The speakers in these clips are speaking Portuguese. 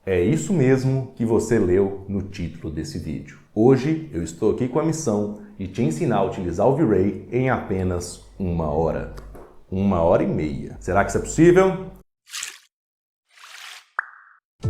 É isso mesmo que você leu no título desse vídeo. Hoje eu estou aqui com a missão de te ensinar a utilizar o V-Ray em apenas 1 hora. 1 hora e meia. Será que isso é possível?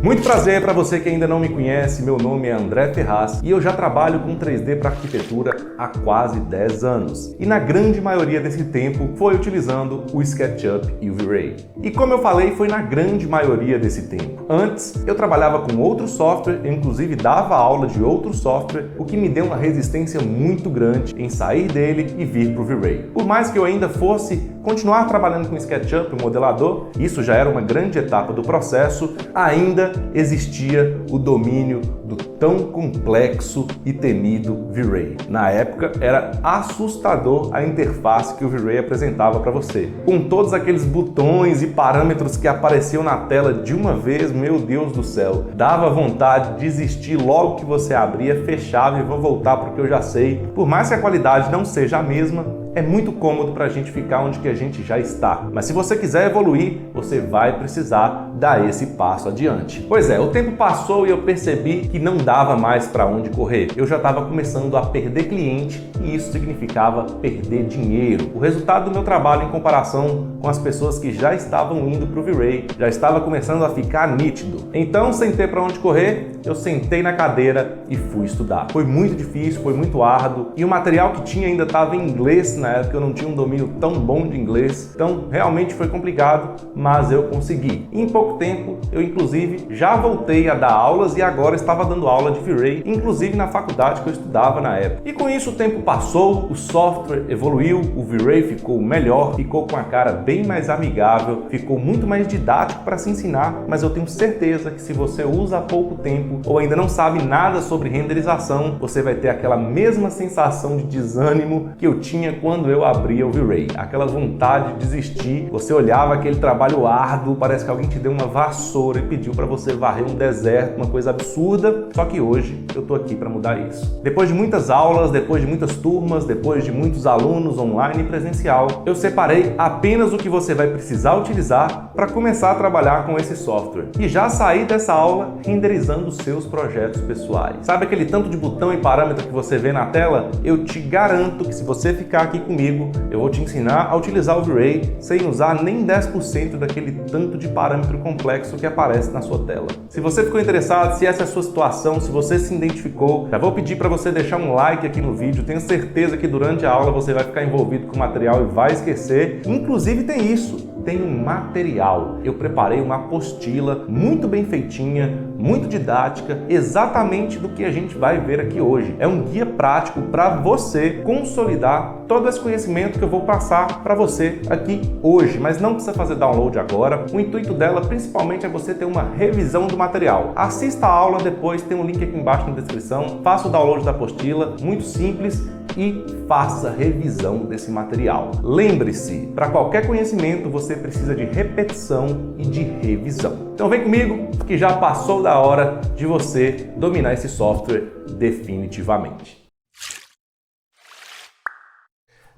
Muito prazer para você que ainda não me conhece, meu nome é André Ferraz e eu já trabalho com 3D para arquitetura há quase 10 anos. E na grande maioria desse tempo foi utilizando o SketchUp e o V-Ray. E como eu falei, foi na grande maioria desse tempo. Antes, eu trabalhava com outro software, eu inclusive dava aula de outro software, o que me deu uma resistência muito grande em sair dele e vir para o V-Ray. Por mais que eu ainda fosse continuar trabalhando com SketchUp, o modelador, isso já era uma grande etapa do processo, ainda existia o domínio do tão complexo e temido V-Ray. Na época, era assustador a interface que o V-Ray apresentava para você. Com todos aqueles botões e parâmetros que apareciam na tela de uma vez, meu Deus do céu, dava vontade de desistir logo que você abria, fechava e vou voltar porque eu já sei. Por mais que a qualidade não seja a mesma, é muito cômodo para a gente ficar onde que a gente já está. Mas se você quiser evoluir, você vai precisar dar esse passo adiante. Pois é, o tempo passou e eu percebi que não dava mais para onde correr. Eu já estava começando a perder cliente e isso significava perder dinheiro. O resultado do meu trabalho em comparação com as pessoas que já estavam indo para o V-Ray já estava começando a ficar nítido. Então, sem ter para onde correr, eu sentei na cadeira e fui estudar. Foi muito difícil, foi muito árduo e o material que tinha ainda estava em inglês. Na época eu não tinha um domínio tão bom de inglês, então realmente foi complicado, mas eu consegui. Em pouco tempo, eu inclusive já voltei a dar aulas e agora estava dando aula de V-Ray, inclusive na faculdade que eu estudava na época. E com isso o tempo passou, o software evoluiu, o V-Ray ficou melhor, ficou com a cara bem mais amigável, ficou muito mais didático para se ensinar, mas eu tenho certeza que se você usa há pouco tempo ou ainda não sabe nada sobre renderização, você vai ter aquela mesma sensação de desânimo que eu tinha quando eu abria o V-Ray. Aquela vontade de desistir, você olhava aquele trabalho árduo, parece que alguém te deu uma vassoura e pediu para você varrer um deserto, uma coisa absurda, só que hoje eu tô aqui para mudar isso. Depois de muitas aulas, depois de muitas turmas, depois de muitos alunos online e presencial, eu separei apenas o que você vai precisar utilizar para começar a trabalhar com esse software e já sair dessa aula renderizando os seus projetos pessoais. Sabe aquele tanto de botão e parâmetro que você vê na tela? Eu te garanto que se você ficar aqui comigo, eu vou te ensinar a utilizar o V-Ray sem usar nem 10% daquele tanto de parâmetro complexo que aparece na sua tela. Se você ficou interessado, se essa é a sua situação, se você se identificou, já vou pedir para você deixar um like aqui no vídeo. Tenho certeza que durante a aula você vai ficar envolvido com o material e vai esquecer. Inclusive tem isso. Tem um material. Eu preparei uma apostila muito bem feitinha, muito didática, exatamente do que a gente vai ver aqui hoje. É um guia prático para você consolidar todo esse conhecimento que eu vou passar para você aqui hoje, mas não precisa fazer download agora. O intuito dela principalmente é você ter uma revisão do material. Assista a aula depois, tem um link aqui embaixo na descrição, faça o download da apostila, muito simples, e faça revisão desse material. Lembre-se, para qualquer conhecimento você precisa de repetição e de revisão. Então vem comigo que já passou da hora de você dominar esse software definitivamente.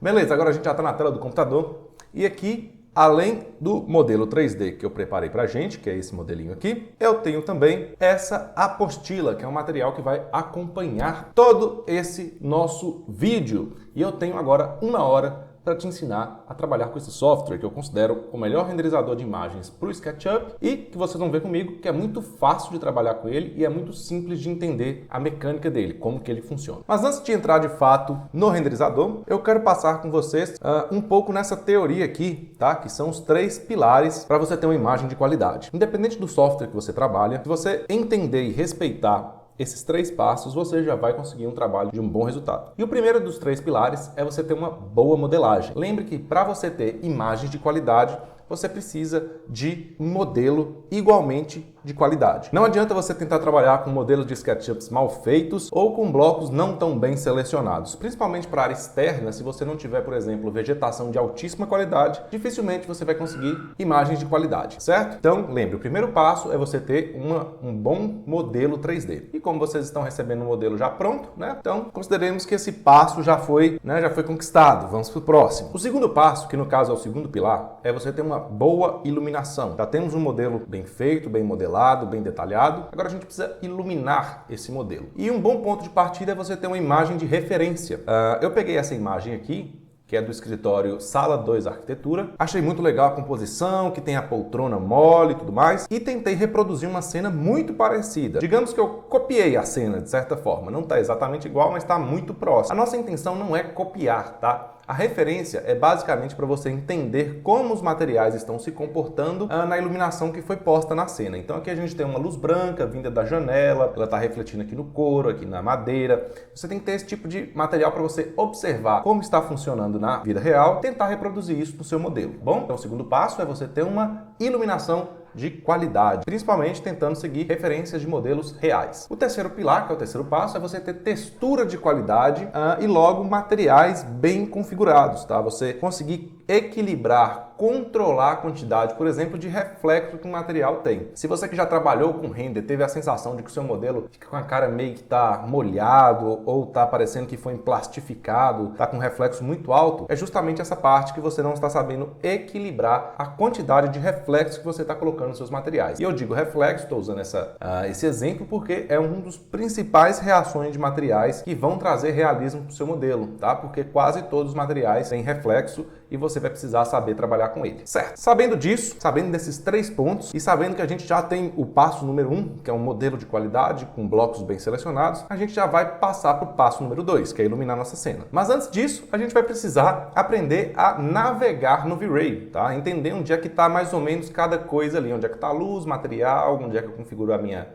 Beleza, agora a gente já está na tela do computador e aqui, além do modelo 3D que eu preparei pra gente, que é esse modelinho aqui, eu tenho também essa apostila, que é um material que vai acompanhar todo esse nosso vídeo. E eu tenho agora 1 hora para te ensinar a trabalhar com esse software que eu considero o melhor renderizador de imagens para o SketchUp e que vocês vão ver comigo que é muito fácil de trabalhar com ele e é muito simples de entender a mecânica dele, como que ele funciona. Mas antes de entrar de fato no renderizador, eu quero passar com vocês um pouco nessa teoria aqui, tá? Que são os 3 pilares para você ter uma imagem de qualidade. Independente do software que você trabalha, se você entender e respeitar esses 3 passos, você já vai conseguir um trabalho de um bom resultado. E o primeiro dos 3 pilares é você ter uma boa modelagem. Lembre que para você ter imagens de qualidade, você precisa de um modelo igualmente de qualidade. Não adianta você tentar trabalhar com modelos de SketchUps mal feitos ou com blocos não tão bem selecionados. Principalmente para a área externa, se você não tiver, por exemplo, vegetação de altíssima qualidade, dificilmente você vai conseguir imagens de qualidade, certo? Então, lembre, o primeiro passo é você ter um bom modelo 3D. E como vocês estão recebendo um modelo já pronto, né? Então, consideremos que esse passo já foi conquistado. Vamos para o próximo. O segundo passo, que no caso é o segundo pilar, é você ter uma boa iluminação. Já temos um modelo bem feito, bem modelado, modelado, bem detalhado. Agora a gente precisa iluminar esse modelo. E um bom ponto de partida é você ter uma imagem de referência. Eu peguei essa imagem aqui, que é do escritório Sala 2 Arquitetura. Achei muito legal a composição, que tem a poltrona mole e tudo mais, e tentei reproduzir uma cena muito parecida. Digamos que eu copiei a cena, de certa forma. Não está exatamente igual, mas está muito próximo. A nossa intenção não é copiar, tá? A referência é basicamente para você entender como os materiais estão se comportando na iluminação que foi posta na cena. Então aqui a gente tem uma luz branca vinda da janela, ela está refletindo aqui no couro, aqui na madeira. Você tem que ter esse tipo de material para você observar como está funcionando na vida real e tentar reproduzir isso no seu modelo. Bom, então o segundo passo é você ter uma iluminação de qualidade, principalmente tentando seguir referências de modelos reais. O terceiro pilar, que é o terceiro passo, é você ter textura de qualidade e logo materiais bem configurados, tá? Você conseguir equilibrar, controlar a quantidade, por exemplo, de reflexo que o material tem. Se você que já trabalhou com render teve a sensação de que o seu modelo fica com a cara meio que tá molhado ou tá parecendo que foi emplastificado, tá com um reflexo muito alto, é justamente essa parte que você não está sabendo equilibrar a quantidade de reflexo que você está colocando nos seus materiais. E eu digo reflexo, estou usando esse exemplo porque é um dos principais reações de materiais que vão trazer realismo para o seu modelo, tá? Porque quase todos os materiais têm reflexo e você vai precisar saber trabalhar com ele, certo? Sabendo disso, sabendo desses 3 pontos e sabendo que a gente já tem o passo número 1, que é um modelo de qualidade com blocos bem selecionados, a gente já vai passar para o passo número 2, que é iluminar nossa cena. Mas antes disso, a gente vai precisar aprender a navegar no V-Ray, tá? Entender onde é que está mais ou menos cada coisa ali, onde é que está a luz, material, onde é que eu configuro a minha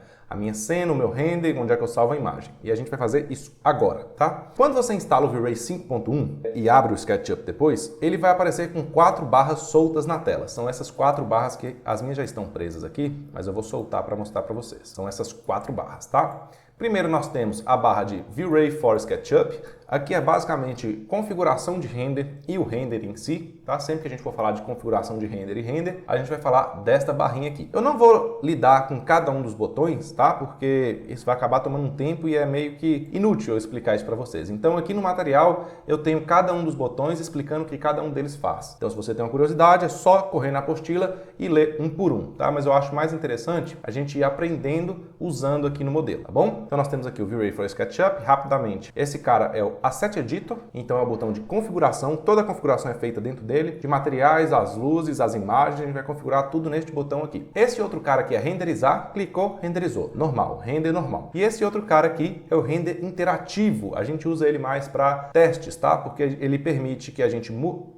cena, o meu render, onde é que eu salvo a imagem. E a gente vai fazer isso agora, tá? Quando você instala o V-Ray 5.1 e abre o SketchUp depois, ele vai aparecer com 4 barras soltas na tela. São essas 4 barras que as minhas já estão presas aqui, mas eu vou soltar para mostrar para vocês. São essas 4 barras, tá? Primeiro nós temos a barra de V-Ray for SketchUp. Aqui é basicamente configuração de render e o render em si, tá? Sempre que a gente for falar de configuração de render e render, a gente vai falar desta barrinha aqui. Eu não vou lidar com cada um dos botões, tá? Porque isso vai acabar tomando um tempo e é meio que inútil eu explicar isso para vocês. Então aqui no material eu tenho cada um dos botões explicando o que cada um deles faz. Então se você tem uma curiosidade, é só correr na apostila e ler um por um, tá? Mas eu acho mais interessante a gente ir aprendendo usando aqui no modelo, tá bom? Então nós temos aqui o V-Ray for SketchUp, rapidamente. Esse cara é o Asset Editor, então é o botão de configuração, toda a configuração é feita dentro dele, de materiais, as luzes, as imagens, a gente vai configurar tudo neste botão aqui. Esse outro cara aqui é renderizar, clicou, renderizou, normal, render normal. E esse outro cara aqui é o render interativo, a gente usa ele mais para testes, tá? Porque ele permite que a gente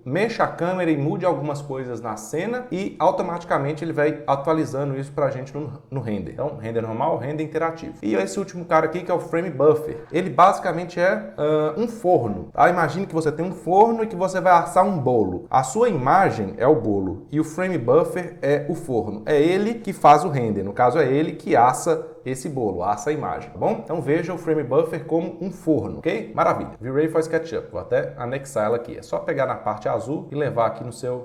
mexa a câmera e mude algumas coisas na cena e automaticamente ele vai atualizando isso pra gente no render. Então, render normal, render interativo. E esse último cara aqui que é o Frame Buffer, ele basicamente é um forno, tá? Imagine que você tem um forno e que você vai assar um bolo. A sua imagem é o bolo e o Frame Buffer é o forno. É ele que faz o render, no caso é ele que assa esse bolo, assa a imagem, tá bom? Então veja o Frame Buffer como um forno, ok? Maravilha. V-Ray for SketchUp, vou até anexar ela aqui. É só pegar na parte azul e levar aqui no seu...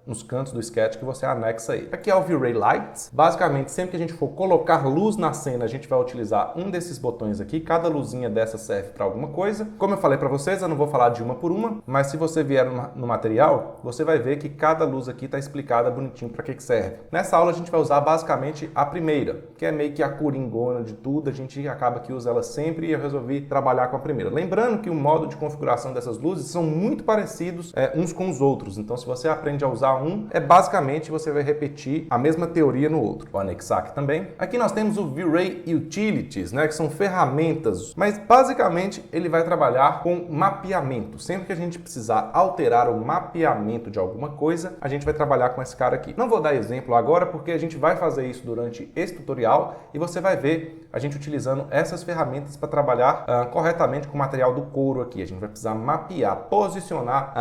nos cantos do sketch que você anexa ele. Aqui é o V-Ray Lights. Basicamente, sempre que a gente for colocar luz na cena, a gente vai utilizar um desses botões aqui. Cada luzinha dessa serve para alguma coisa. Como eu falei para vocês, eu não vou falar de uma por uma, mas se você vier no material, você vai ver que cada luz aqui está explicada bonitinho para que serve. Nessa aula a gente vai usar basicamente a primeira, que é meio que a coringona de tudo. A gente acaba que usa ela sempre e eu resolvi trabalhar com a primeira. Lembrando que o modo de configuração dessas luzes são muito parecidos uns com os outros. Então, se você aprende a usar basicamente você vai repetir a mesma teoria no outro. Vou anexar aqui também. Aqui nós temos o V-Ray Utilities, né, que são ferramentas, mas basicamente ele vai trabalhar com mapeamento. Sempre que a gente precisar alterar o mapeamento de alguma coisa, a gente vai trabalhar com esse cara aqui. Não vou dar exemplo agora porque a gente vai fazer isso durante esse tutorial e você vai ver a gente utilizando essas ferramentas para trabalhar corretamente com o material do couro aqui. A gente vai precisar mapear, posicionar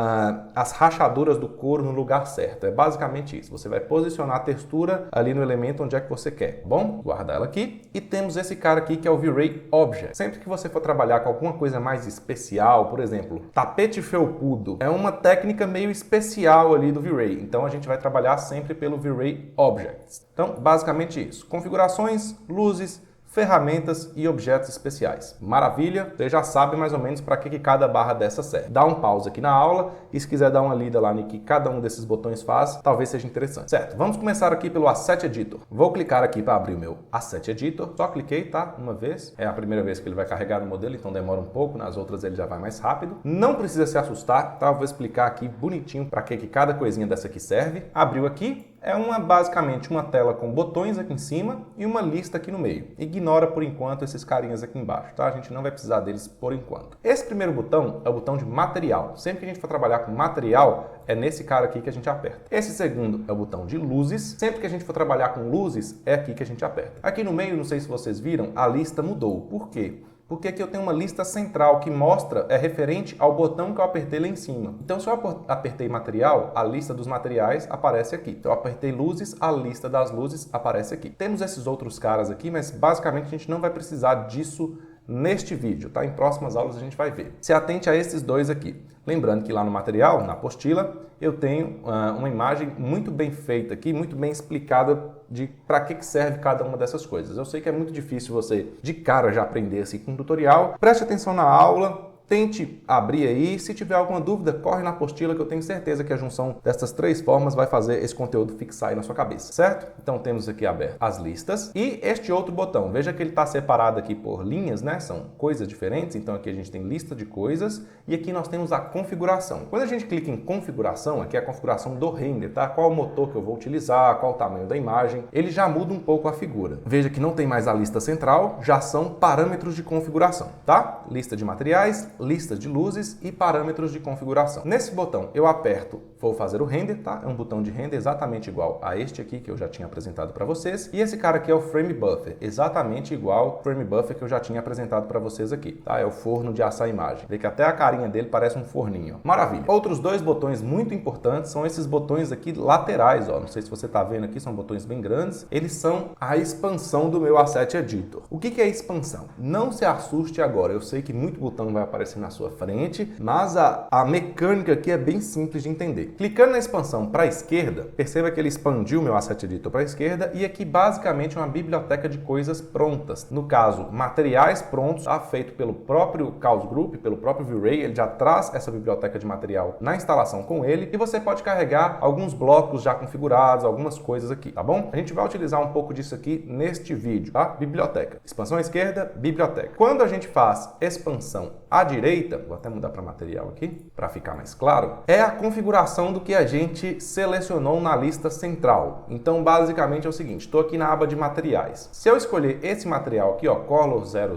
as rachaduras do couro no lugar certo. É basicamente isso. Você vai posicionar a textura ali no elemento onde é que você quer. Bom, guardar ela aqui. E temos esse cara aqui que é o V-Ray Object. Sempre que você for trabalhar com alguma coisa mais especial, por exemplo, tapete felpudo, é uma técnica meio especial ali do V-Ray. Então a gente vai trabalhar sempre pelo V-Ray Objects. Então, basicamente isso. Configurações, luzes, ferramentas e objetos especiais. Maravilha? Você já sabe mais ou menos para que cada barra dessa serve. Dá um pause aqui na aula e se quiser dar uma lida lá no que cada um desses botões faz, talvez seja interessante. Certo, vamos começar aqui pelo Asset Editor. Vou clicar aqui para abrir o meu Asset Editor. Só cliquei, tá? Uma vez. É a primeira vez que ele vai carregar no modelo, então demora um pouco. Nas outras ele já vai mais rápido. Não precisa se assustar, tá? Eu vou explicar aqui bonitinho para que cada coisinha dessa aqui serve. Abriu aqui. É basicamente uma tela com botões aqui em cima e uma lista aqui no meio. Ignora por enquanto esses carinhas aqui embaixo, tá? A gente não vai precisar deles por enquanto. Esse primeiro botão é o botão de material. Sempre que a gente for trabalhar com material, é nesse cara aqui que a gente aperta. Esse segundo é o botão de luzes. Sempre que a gente for trabalhar com luzes, é aqui que a gente aperta. Aqui no meio, não sei se vocês viram, a lista mudou. Por quê? Porque aqui eu tenho uma lista central que mostra, é referente ao botão que eu apertei lá em cima. Então, se eu apertei material, a lista dos materiais aparece aqui. Então, eu apertei luzes, a lista das luzes aparece aqui. Temos esses outros caras aqui, mas basicamente a gente não vai precisar disso neste vídeo, tá? Em próximas aulas a gente vai ver. Se atente a esses dois aqui. Lembrando que lá no material, na apostila, eu tenho uma imagem muito bem feita aqui, muito bem explicada de para que serve cada uma dessas coisas. Eu sei que é muito difícil você, de cara, já aprender assim com um tutorial. Preste atenção na aula. Tente abrir aí, se tiver alguma dúvida, corre na apostila que eu tenho certeza que a junção dessas três formas vai fazer esse conteúdo fixar aí na sua cabeça, certo? Então temos aqui aberto as listas e este outro botão, veja que ele está separado aqui por linhas, né? São coisas diferentes, então aqui a gente tem lista de coisas e aqui nós temos a configuração. Quando a gente clica em configuração, aqui é a configuração do render, tá? Qual o motor que eu vou utilizar, qual o tamanho da imagem, ele já muda um pouco a figura. Veja que não tem mais a lista central, já são parâmetros de configuração, tá? Lista de materiais, lista de luzes e parâmetros de configuração. Nesse botão eu aperto, vou fazer o render, tá? É um botão de render exatamente igual a este aqui que eu já tinha apresentado para vocês. E esse cara aqui é o Frame Buffer, exatamente igual ao Frame Buffer que eu já tinha apresentado para vocês aqui, tá? É o forno de assar a imagem. Vê que até a carinha dele parece um forninho. Maravilha! Outros dois botões muito importantes são esses botões aqui laterais, ó. Não sei se você tá vendo aqui, são botões bem grandes. Eles são a expansão do meu Asset Editor. O que é expansão? Não se assuste agora, eu sei que muito botão vai aparecer na sua frente, mas a mecânica aqui é bem simples de entender. Clicando na expansão para a esquerda, perceba que ele expandiu o meu Asset Editor para a esquerda e aqui basicamente é uma biblioteca de coisas prontas. No caso, materiais prontos, feito pelo próprio Chaos Group, pelo próprio V-Ray, ele já traz essa biblioteca de material na instalação com ele e você pode carregar alguns blocos já configurados, algumas coisas aqui, tá bom? A gente vai utilizar um pouco disso aqui neste vídeo, tá? Biblioteca. Expansão à esquerda, biblioteca. Quando a gente faz expansão à direita, vou até mudar para material aqui, para ficar mais claro, é a configuração do que a gente selecionou na lista central. Então, basicamente é o seguinte, estou aqui na aba de materiais. Se eu escolher esse material aqui, ó, Color 000,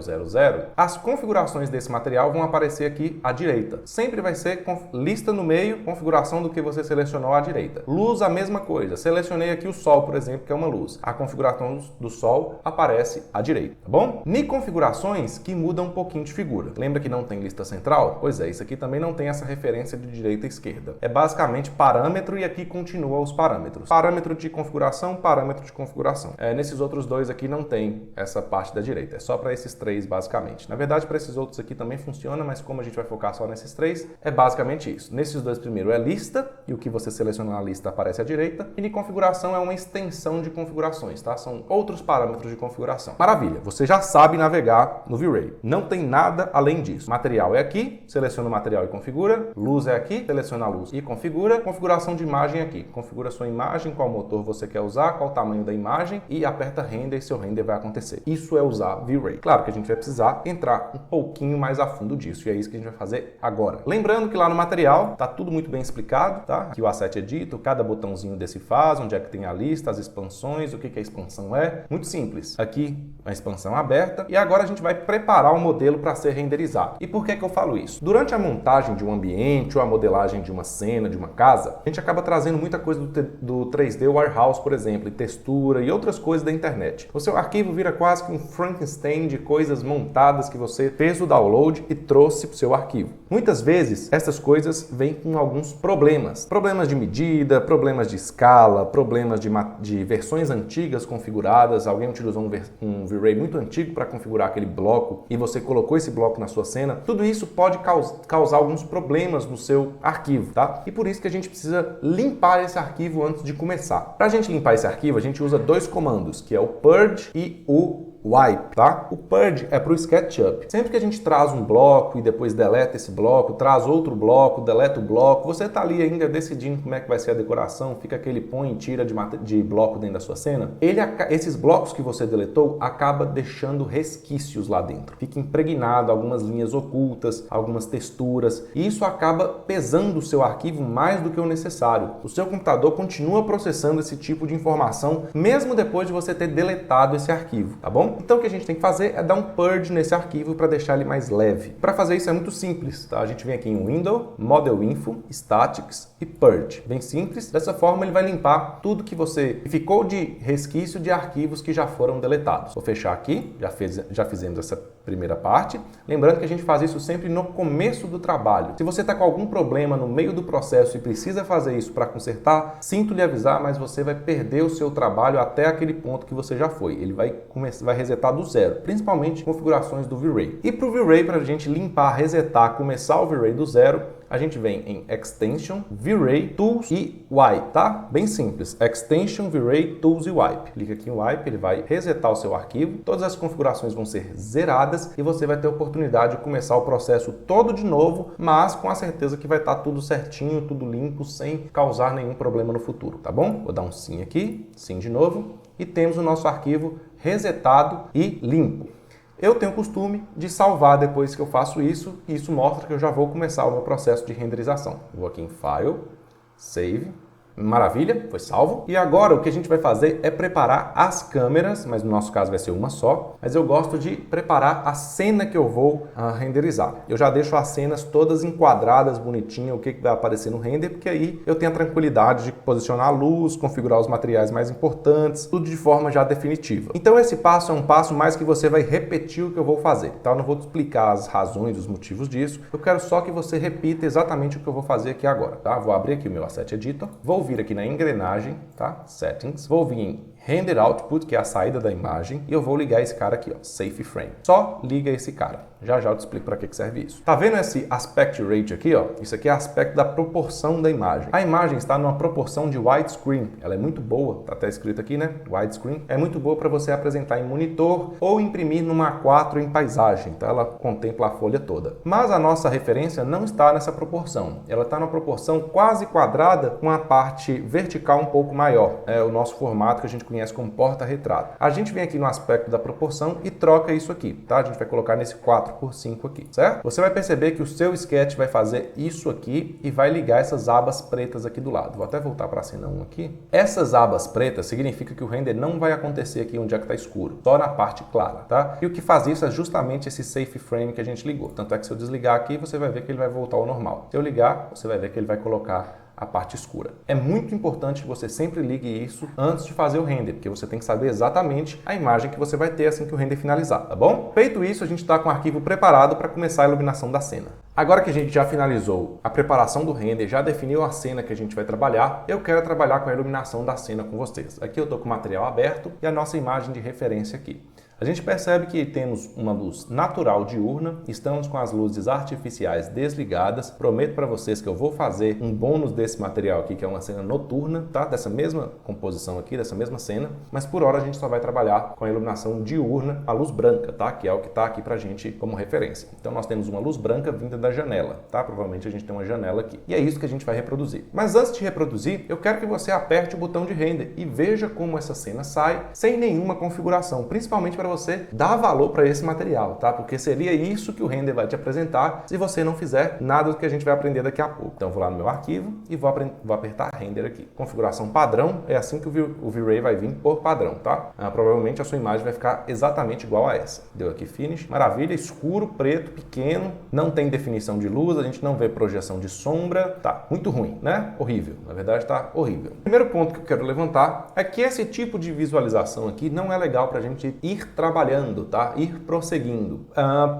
as configurações desse material vão aparecer aqui à direita. Sempre vai ser lista no meio, configuração do que você selecionou à direita. Luz, a mesma coisa. Selecionei aqui o sol, por exemplo, que é uma luz. A configuração do sol aparece à direita, tá bom? Em configurações que mudam um pouquinho de figura. Lembra que não tem lista central? Pois é, isso aqui também não tem essa referência de direita e esquerda. É basicamente parâmetro e aqui continua os parâmetros. Parâmetro de configuração, parâmetro de configuração. Nesses outros dois aqui não tem essa parte da direita, é só para esses três basicamente. Na verdade, para esses outros aqui também funciona, mas como a gente vai focar só nesses três, é basicamente isso. Nesses dois primeiro é lista e o que você seleciona na lista aparece à direita. E de configuração é uma extensão de configurações, tá? São outros parâmetros de configuração. Maravilha, você já sabe navegar no V-Ray. Não tem nada além disso. Material é aqui, seleciona o material e configura. Luz é aqui, seleciona a luz e configura. Configuração de imagem aqui. Configura sua imagem, qual motor você quer usar, qual o tamanho da imagem e aperta render e seu render vai acontecer. Isso é usar V-Ray. Claro que a gente vai precisar entrar um pouquinho mais a fundo disso e é isso que a gente vai fazer agora. Lembrando que lá no material tá tudo muito bem explicado, tá? Aqui o Asset Editor, cada botãozinho desse faz, onde é que tem a lista, as expansões, o que a expansão é. Muito simples. Aqui a expansão aberta e agora a gente vai preparar o modelo para ser renderizado. E por que eu falo isso? Durante a montagem de um ambiente ou a modelagem de uma cena, de uma casa, a gente acaba trazendo muita coisa do 3D Warehouse, por exemplo, e textura e outras coisas da internet. O seu arquivo vira quase que um Frankenstein de coisas montadas que você fez o download e trouxe para o seu arquivo. Muitas vezes, essas coisas vêm com alguns problemas. Problemas de medida, problemas de escala, problemas de versões antigas configuradas. Alguém utilizou um V-Ray muito antigo para configurar aquele bloco e você colocou esse bloco na sua cena. Tudo isso pode causar alguns problemas no seu arquivo, tá? E por isso que a gente precisa limpar esse arquivo antes de começar. Para a gente limpar esse arquivo, a gente usa dois comandos, que é o purge e o Wipe, tá? O Purge é para o SketchUp. Sempre que a gente traz um bloco e depois deleta esse bloco, traz outro bloco, deleta o bloco, você está ali ainda decidindo como é que vai ser a decoração, fica aquele põe e tira de bloco dentro da sua cena. Esses blocos que você deletou acaba deixando resquícios lá dentro. Fica impregnado algumas linhas ocultas, algumas texturas, e isso acaba pesando o seu arquivo mais do que o necessário. O seu computador continua processando esse tipo de informação mesmo depois de você ter deletado esse arquivo, tá bom? Então o que a gente tem que fazer é dar um purge nesse arquivo para deixar ele mais leve. Para fazer isso é muito simples, tá? A gente vem aqui em Window, Model Info, Statics e Purge. Bem simples. Dessa forma ele vai limpar tudo que ficou de resquício de arquivos que já foram deletados. Vou fechar aqui, já fizemos essa primeira parte. Lembrando que a gente faz isso sempre no começo do trabalho. Se você está com algum problema no meio do processo e precisa fazer isso para consertar, sinto lhe avisar, mas você vai perder o seu trabalho até aquele ponto que você já foi. Ele vai resetar do zero, principalmente configurações do V-Ray. E para o V-Ray, para a gente limpar, resetar, começar o V-Ray do zero, a gente vem em Extension, V-Ray, Tools e Wipe, tá? Bem simples. Extension, V-Ray, Tools e Wipe. Clica aqui em Wipe, ele vai resetar o seu arquivo. Todas as configurações vão ser zeradas e você vai ter a oportunidade de começar o processo todo de novo, mas com a certeza que vai estar tudo certinho, tudo limpo, sem causar nenhum problema no futuro, tá bom? Vou dar um sim aqui, sim de novo, e temos o nosso arquivo resetado e limpo. Eu tenho o costume de salvar depois que eu faço isso, e isso mostra que eu já vou começar o meu processo de renderização. Vou aqui em File, Save. Maravilha, foi salvo. E agora o que a gente vai fazer é preparar as câmeras, mas no nosso caso vai ser uma só, mas eu gosto de preparar a cena que eu vou renderizar. Eu já deixo as cenas todas enquadradas, bonitinho, o que vai aparecer no render, porque aí eu tenho a tranquilidade de posicionar a luz, configurar os materiais mais importantes, tudo de forma já definitiva. Então esse passo é um passo mais que você vai repetir o que eu vou fazer, tá? Eu não vou te explicar as razões, os motivos disso, eu quero só que você repita exatamente o que eu vou fazer aqui agora, tá? Vou abrir aqui o meu Asset Editor, vou vir aqui na engrenagem, tá? Settings, vou vir em Render Output, que é a saída da imagem, e eu vou ligar esse cara aqui, ó, Safe Frame. Só liga esse cara. Já eu te explico para que serve isso. Tá vendo esse Aspect Ratio aqui, ó? Isso aqui é aspecto da proporção da imagem. A imagem está numa proporção de widescreen. Ela é muito boa, tá até escrito aqui, né? Widescreen. É muito boa para você apresentar em monitor ou imprimir numa A4 em paisagem, tá? Ela contempla a folha toda. Mas a nossa referência não está nessa proporção. Ela está numa proporção quase quadrada com a parte vertical um pouco maior. É o nosso formato que a gente conhece como porta-retrato. A gente vem aqui no aspecto da proporção e troca isso aqui, tá? A gente vai colocar nesse 4:5 aqui, certo? Você vai perceber que o seu sketch vai fazer isso aqui e vai ligar essas abas pretas aqui do lado. Vou até voltar para a cena 1 aqui. Essas abas pretas significa que o render não vai acontecer aqui onde é que está escuro, só na parte clara, tá? E o que faz isso é justamente esse Safe Frame que a gente ligou. Tanto é que se eu desligar aqui, você vai ver que ele vai voltar ao normal. Se eu ligar, você vai ver que ele vai colocar a parte escura. É muito importante que você sempre ligue isso antes de fazer o render, porque você tem que saber exatamente a imagem que você vai ter assim que o render finalizar, tá bom? Feito isso, a gente está com o arquivo preparado para começar a iluminação da cena. Agora que a gente já finalizou a preparação do render, já definiu a cena que a gente vai trabalhar, eu quero trabalhar com a iluminação da cena com vocês. Aqui eu estou com o material aberto e a nossa imagem de referência aqui. A gente percebe que temos uma luz natural diurna, estamos com as luzes artificiais desligadas. Prometo para vocês que eu vou fazer um bônus desse material aqui, que é uma cena noturna, tá? Dessa mesma composição aqui, dessa mesma cena, mas por hora a gente só vai trabalhar com a iluminação diurna, a luz branca, tá? Que é o que está aqui pra gente como referência. Então nós temos uma luz branca vinda da janela, tá? Provavelmente a gente tem uma janela aqui. E é isso que a gente vai reproduzir. Mas antes de reproduzir, eu quero que você aperte o botão de render e veja como essa cena sai sem nenhuma configuração, principalmente para você dar valor para esse material, tá? Porque seria isso que o render vai te apresentar se você não fizer nada do que a gente vai aprender daqui a pouco. Então, vou lá no meu arquivo e vou apertar render aqui. Configuração padrão, é assim que o V-Ray vai vir por padrão, tá? Provavelmente a sua imagem vai ficar exatamente igual a essa. Deu aqui Finish, maravilha, escuro, preto, pequeno, não tem definição de luz, a gente não vê projeção de sombra, tá? Muito ruim, né? Horrível, na verdade tá horrível. O primeiro ponto que eu quero levantar é que esse tipo de visualização aqui não é legal pra gente ir trabalhando, tá? Ir prosseguindo.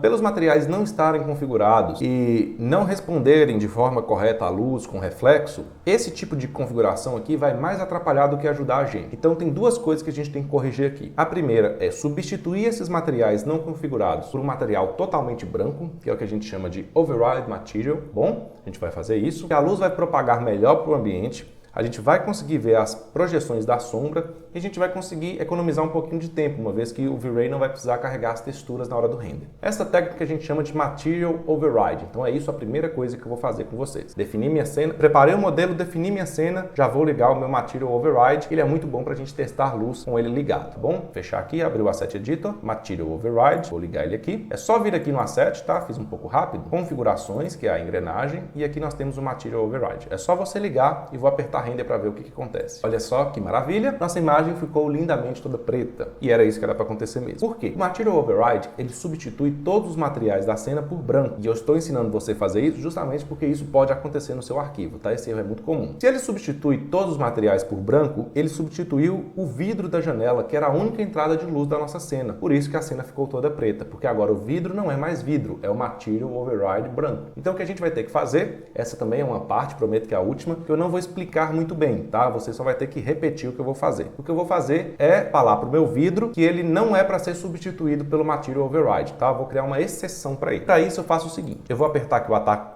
Pelos materiais não estarem configurados e não responderem de forma correta à luz com reflexo, esse tipo de configuração aqui vai mais atrapalhar do que ajudar a gente. Então tem duas coisas que a gente tem que corrigir aqui. A primeira é substituir esses materiais não configurados por um material totalmente branco, que é o que a gente chama de Override Material. Bom, a gente vai fazer isso. A luz vai propagar melhor para o ambiente. A gente vai conseguir ver as projeções da sombra e a gente vai conseguir economizar um pouquinho de tempo, uma vez que o V-Ray não vai precisar carregar as texturas na hora do render. Essa técnica a gente chama de Material Override, então é isso a primeira coisa que eu vou fazer com vocês. Definir minha cena, preparei o modelo, defini minha cena, já vou ligar o meu Material Override, ele é muito bom para a gente testar luz com ele ligado, tá bom? Fechar aqui, abrir o Asset Editor, Material Override, vou ligar ele aqui. É só vir aqui no Asset, tá? Fiz um pouco rápido. Configurações, que é a engrenagem, e aqui nós temos o Material Override. É só você ligar e vou apertar Render para ver o que acontece. Olha só que maravilha, nossa imagem ficou lindamente toda preta. E era isso que era para acontecer mesmo. Por quê? O Material Override, ele substitui todos os materiais da cena por branco. E eu estou ensinando você a fazer isso justamente porque isso pode acontecer no seu arquivo, tá? Esse erro é muito comum. Se ele substitui todos os materiais por branco, ele substituiu o vidro da janela, que era a única entrada de luz da nossa cena. Por isso que a cena ficou toda preta, porque agora o vidro não é mais vidro, é o Material Override branco. Então o que a gente vai ter que fazer, essa também é uma parte, prometo que é a última, que eu não vou explicar muito bem, tá? Você só vai ter que repetir o que eu vou fazer. O que eu vou fazer é falar para o meu vidro que ele não é para ser substituído pelo Material Override, tá? Eu vou criar uma exceção para ele. Para isso eu faço o seguinte, eu vou apertar aqui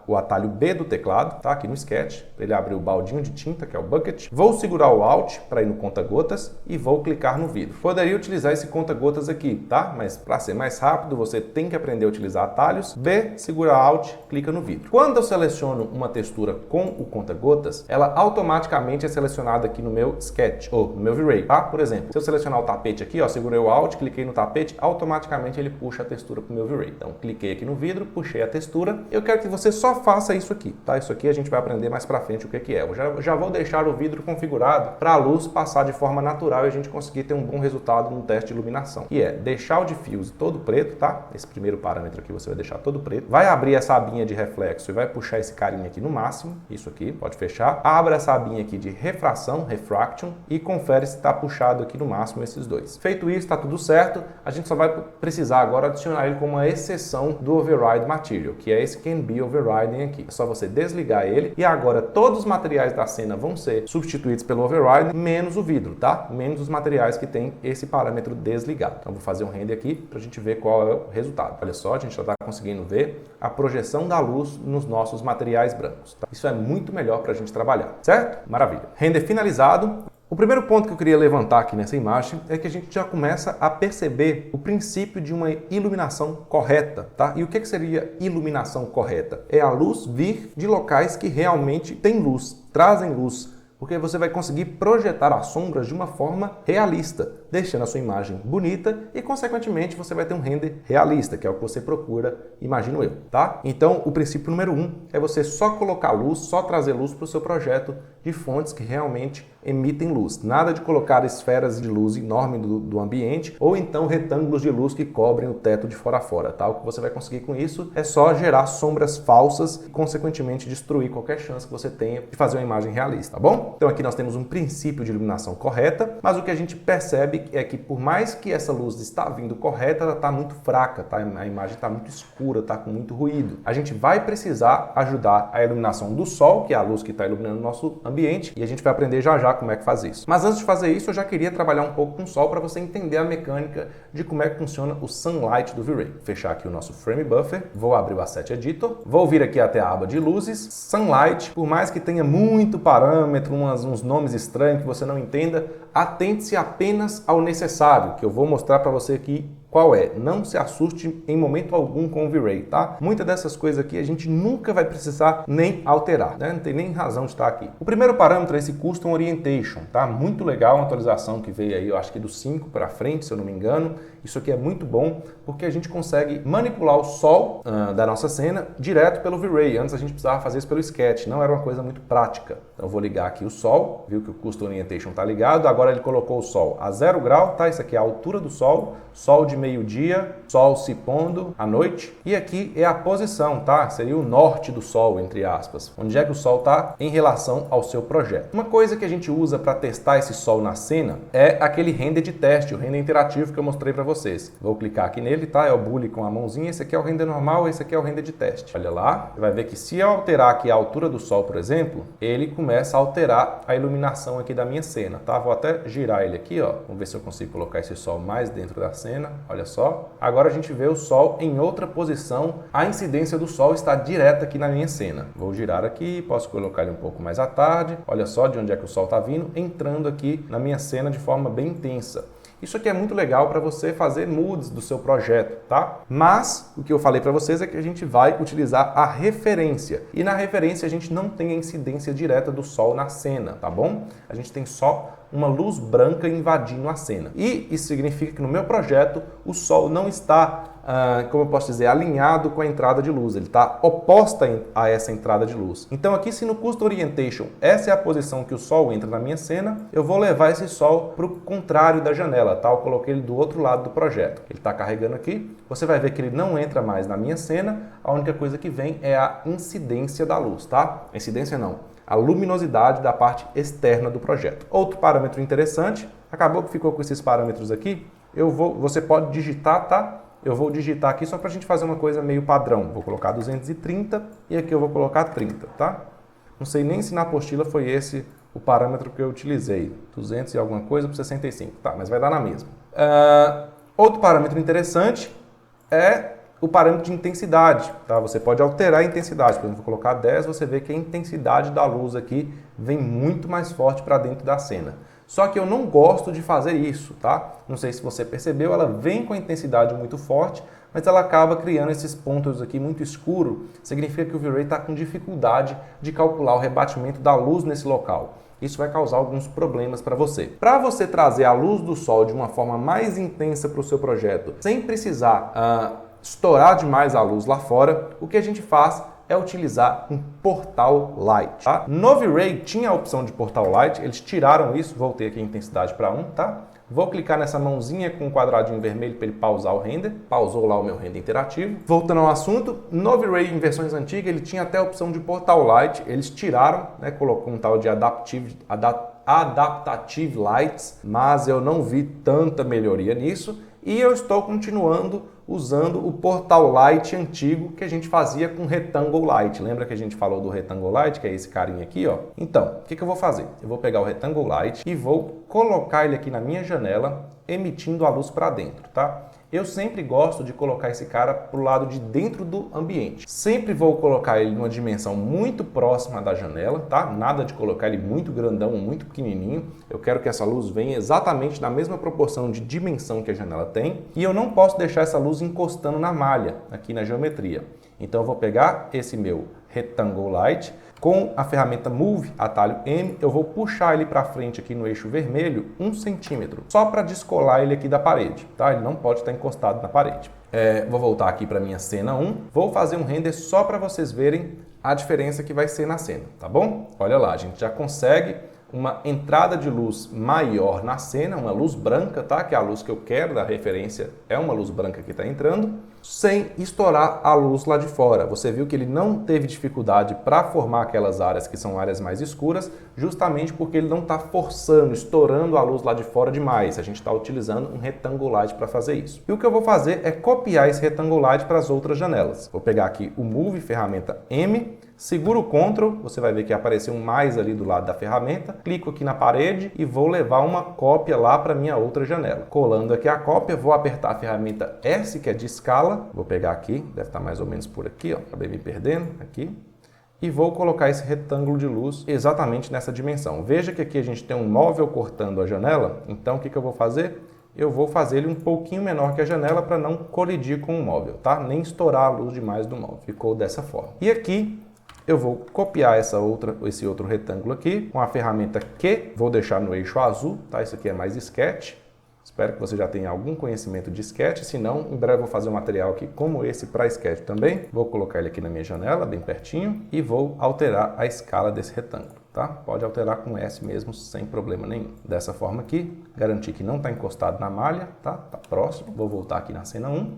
o atalho B do teclado, tá? Aqui no Sketch, para ele abrir o baldinho de tinta, que é o bucket. Vou segurar o Alt para ir no conta-gotas e vou clicar no vidro. Poderia utilizar esse conta-gotas aqui, tá? Mas para ser mais rápido, você tem que aprender a utilizar atalhos. B, segura Alt, clica no vidro. Quando eu seleciono uma textura com o conta-gotas, ela automaticamente é selecionada aqui no meu Sketch, ou no meu V-Ray, tá? Por exemplo, se eu selecionar o tapete aqui, ó, segurei o Alt, cliquei no tapete, automaticamente ele puxa a textura para o meu V-Ray. Então, cliquei aqui no vidro, puxei a textura. Eu quero que você só faça isso aqui, tá? Isso aqui a gente vai aprender mais para frente o que é. Eu já vou deixar o vidro configurado para a luz passar de forma natural e a gente conseguir ter um bom resultado no teste de iluminação. E é deixar o diffuse todo preto, tá? Esse primeiro parâmetro aqui você vai deixar todo preto. Vai abrir essa abinha de reflexo e vai puxar esse carinha aqui no máximo. Isso aqui, pode fechar. Abra essa abinha aqui de refração, refraction, e confere se está puxado aqui no máximo esses dois. Feito isso, está tudo certo. A gente só vai precisar agora adicionar ele como uma exceção do Override Material, que é esse Can Be Overriding aqui. É só você desligar ele e agora todos os materiais da cena vão ser substituídos pelo Override, menos o vidro, tá? Menos os materiais que tem esse parâmetro desligado. Então, vou fazer um render aqui para a gente ver qual é o resultado. Olha só, a gente já está conseguindo ver a projeção da luz nos nossos materiais brancos, tá? Isso é muito melhor para a gente trabalhar, certo? Maravilha. Render finalizado. O primeiro ponto que eu queria levantar aqui nessa imagem é que a gente já começa a perceber o princípio de uma iluminação correta, tá? E o que seria iluminação correta? É a luz vir de locais que realmente têm luz, trazem luz, porque você vai conseguir projetar as sombras de uma forma realista, deixando a sua imagem bonita e, consequentemente, você vai ter um render realista, que é o que você procura, imagino eu, tá? Então, o princípio número 1 é você só colocar luz, só trazer luz para o seu projeto de fontes que realmente emitem luz. Nada de colocar esferas de luz enormes do ambiente ou então retângulos de luz que cobrem o teto de fora a fora, tá? O que você vai conseguir com isso é só gerar sombras falsas e, consequentemente, destruir qualquer chance que você tenha de fazer uma imagem realista, tá bom? Então aqui nós temos um princípio de iluminação correta, mas o que a gente percebe é que por mais que essa luz está vindo correta, ela está muito fraca, tá? A imagem está muito escura, está com muito ruído. A gente vai precisar ajudar a iluminação do sol, que é a luz que está iluminando o nosso ambiente, e a gente vai aprender já já como é que faz isso. Mas antes de fazer isso, eu já queria trabalhar um pouco com o sol para você entender a mecânica de como é que funciona o Sunlight do V-Ray. Vou fechar aqui o nosso Frame Buffer, vou abrir o Asset Editor, vou vir aqui até a aba de luzes, Sunlight, por mais que tenha muito parâmetro, uns nomes estranhos que você não entenda, atente-se apenas ao necessário, que eu vou mostrar para você aqui qual é. Não se assuste em momento algum com o V-Ray, tá? Muitas dessas coisas aqui a gente nunca vai precisar nem alterar, né? Não tem nem razão de estar aqui. O primeiro parâmetro é esse Custom Orientation, tá? Muito legal, uma atualização que veio aí, eu acho que do 5 para frente, se eu não me engano. Isso aqui é muito bom porque a gente consegue manipular o sol da nossa cena direto pelo V-Ray. Antes a gente precisava fazer isso pelo Sketch, não era uma coisa muito prática. Então eu vou ligar aqui o sol, viu que o Custom Orientation está ligado, agora ele colocou o sol a 0 grau, tá? Isso aqui é a altura do sol, sol de meio-dia, sol se pondo à noite, e aqui é a posição, tá? Seria o norte do sol, entre aspas. Onde é que o sol está em relação ao seu projeto. Uma coisa que a gente usa para testar esse sol na cena é aquele render de teste, o render interativo que eu mostrei para vocês. Vou clicar aqui nele, tá? É o bully com a mãozinha, esse aqui é o render normal, esse aqui é o render de teste. Olha lá, você vai ver que se eu alterar aqui a altura do sol, por exemplo, ele começa a alterar a iluminação aqui da minha cena, tá? Vou até girar ele aqui, ó. Vamos ver se eu consigo colocar esse sol mais dentro da cena. Olha só. Agora a gente vê o sol em outra posição. A incidência do sol está direta aqui na minha cena. Vou girar aqui, posso colocar ele um pouco mais à tarde. Olha só de onde é que o sol está vindo, entrando aqui na minha cena de forma bem intensa. Isso aqui é muito legal para você fazer moods do seu projeto, tá? Mas o que eu falei para vocês é que a gente vai utilizar a referência. E na referência a gente não tem a incidência direta do sol na cena, tá bom? A gente tem só uma luz branca invadindo a cena. E isso significa que no meu projeto o sol não está, como eu posso dizer, alinhado com a entrada de luz. Ele está oposta a essa entrada de luz. Então aqui, se no Custom Orientation essa é a posição que o sol entra na minha cena, eu vou levar esse sol para o contrário da janela, tá? Eu coloquei ele do outro lado do projeto. Ele está carregando aqui. Você vai ver que ele não entra mais na minha cena. A única coisa que vem é a incidência da luz, tá? A incidência não. A luminosidade da parte externa do projeto. Outro parâmetro interessante, acabou que ficou com esses parâmetros aqui, você pode digitar, tá? Eu vou digitar aqui só para a gente fazer uma coisa meio padrão. Vou colocar 230 e aqui eu vou colocar 30, tá? Não sei nem se na apostila foi esse o parâmetro que eu utilizei. 200 e alguma coisa por 65, tá? Mas vai dar na mesma. Outro parâmetro interessante é o parâmetro de intensidade, tá? Você pode alterar a intensidade. Por exemplo, vou colocar 10, você vê que a intensidade da luz aqui vem muito mais forte para dentro da cena. Só que eu não gosto de fazer isso, tá? Não sei se você percebeu, ela vem com a intensidade muito forte, mas ela acaba criando esses pontos aqui muito escuros. Significa que o V-Ray está com dificuldade de calcular o rebatimento da luz nesse local. Isso vai causar alguns problemas para você. Para você trazer a luz do sol de uma forma mais intensa para o seu projeto, sem precisar estourar demais a luz lá fora, o que a gente faz é utilizar um Portal Light. Tá? No V-Ray tinha a opção de Portal Light, eles tiraram isso, voltei aqui a intensidade para 1, tá? Vou clicar nessa mãozinha com um quadradinho vermelho para ele pausar o render. Pausou lá o meu render interativo. Voltando ao assunto, no V-Ray em versões antigas ele tinha até a opção de Portal Light, eles tiraram, né? Colocou um tal de Adaptive Lights, mas eu não vi tanta melhoria nisso. E eu estou continuando usando o Portal Light antigo que a gente fazia com Rectangle Light. Lembra que a gente falou do Rectangle Light, que é esse carinha aqui, ó? Então, o que eu vou fazer? Eu vou pegar o Rectangle Light e vou colocar ele aqui na minha janela, emitindo a luz para dentro, tá? Eu sempre gosto de colocar esse cara para o lado de dentro do ambiente. Sempre vou colocar ele numa dimensão muito próxima da janela, tá? Nada de colocar ele muito grandão, muito pequenininho. Eu quero que essa luz venha exatamente na mesma proporção de dimensão que a janela tem. E eu não posso deixar essa luz encostando na malha, aqui na geometria. Então eu vou pegar esse meu Rectangle Light, com a ferramenta Move, atalho M, eu vou puxar ele para frente aqui no eixo vermelho 1 centímetro, só para descolar ele aqui da parede, tá? Ele não pode estar encostado na parede. Vou voltar aqui para minha cena 1, vou fazer um render só para vocês verem a diferença que vai ser na cena, tá bom? Olha lá, a gente já consegue uma entrada de luz maior na cena, uma luz branca, tá? Que é a luz que eu quero da referência, é uma luz branca que está entrando, sem estourar a luz lá de fora. Você viu que ele não teve dificuldade para formar aquelas áreas que são áreas mais escuras, justamente porque ele não está forçando, estourando a luz lá de fora demais. A gente está utilizando um Rectangle Light para fazer isso. E o que eu vou fazer é copiar esse Rectangle Light para as outras janelas. Vou pegar aqui o Move, ferramenta M, seguro o Ctrl, você vai ver que apareceu um mais ali do lado da ferramenta, clico aqui na parede e vou levar uma cópia lá para minha outra janela. Colando aqui a cópia, vou apertar a ferramenta S, que é de escala, vou pegar aqui, deve estar mais ou menos por aqui, ó, acabei me perdendo, aqui, e vou colocar esse retângulo de luz exatamente nessa dimensão. Veja que aqui a gente tem um móvel cortando a janela, então o que eu vou fazer? Eu vou fazer ele um pouquinho menor que a janela para não colidir com o móvel, tá? Nem estourar a luz demais do móvel. Ficou dessa forma. E aqui eu vou copiar esse outro retângulo aqui com a ferramenta Q, vou deixar no eixo azul, tá? Isso aqui é mais sketch. Espero que você já tenha algum conhecimento de sketch, se não, em breve eu vou fazer um material aqui como esse para sketch também. Vou colocar ele aqui na minha janela, bem pertinho, e vou alterar a escala desse retângulo, tá? Pode alterar com S mesmo, sem problema nenhum. Dessa forma aqui, garantir que não está encostado na malha, tá? Tá próximo. Vou voltar aqui na cena 1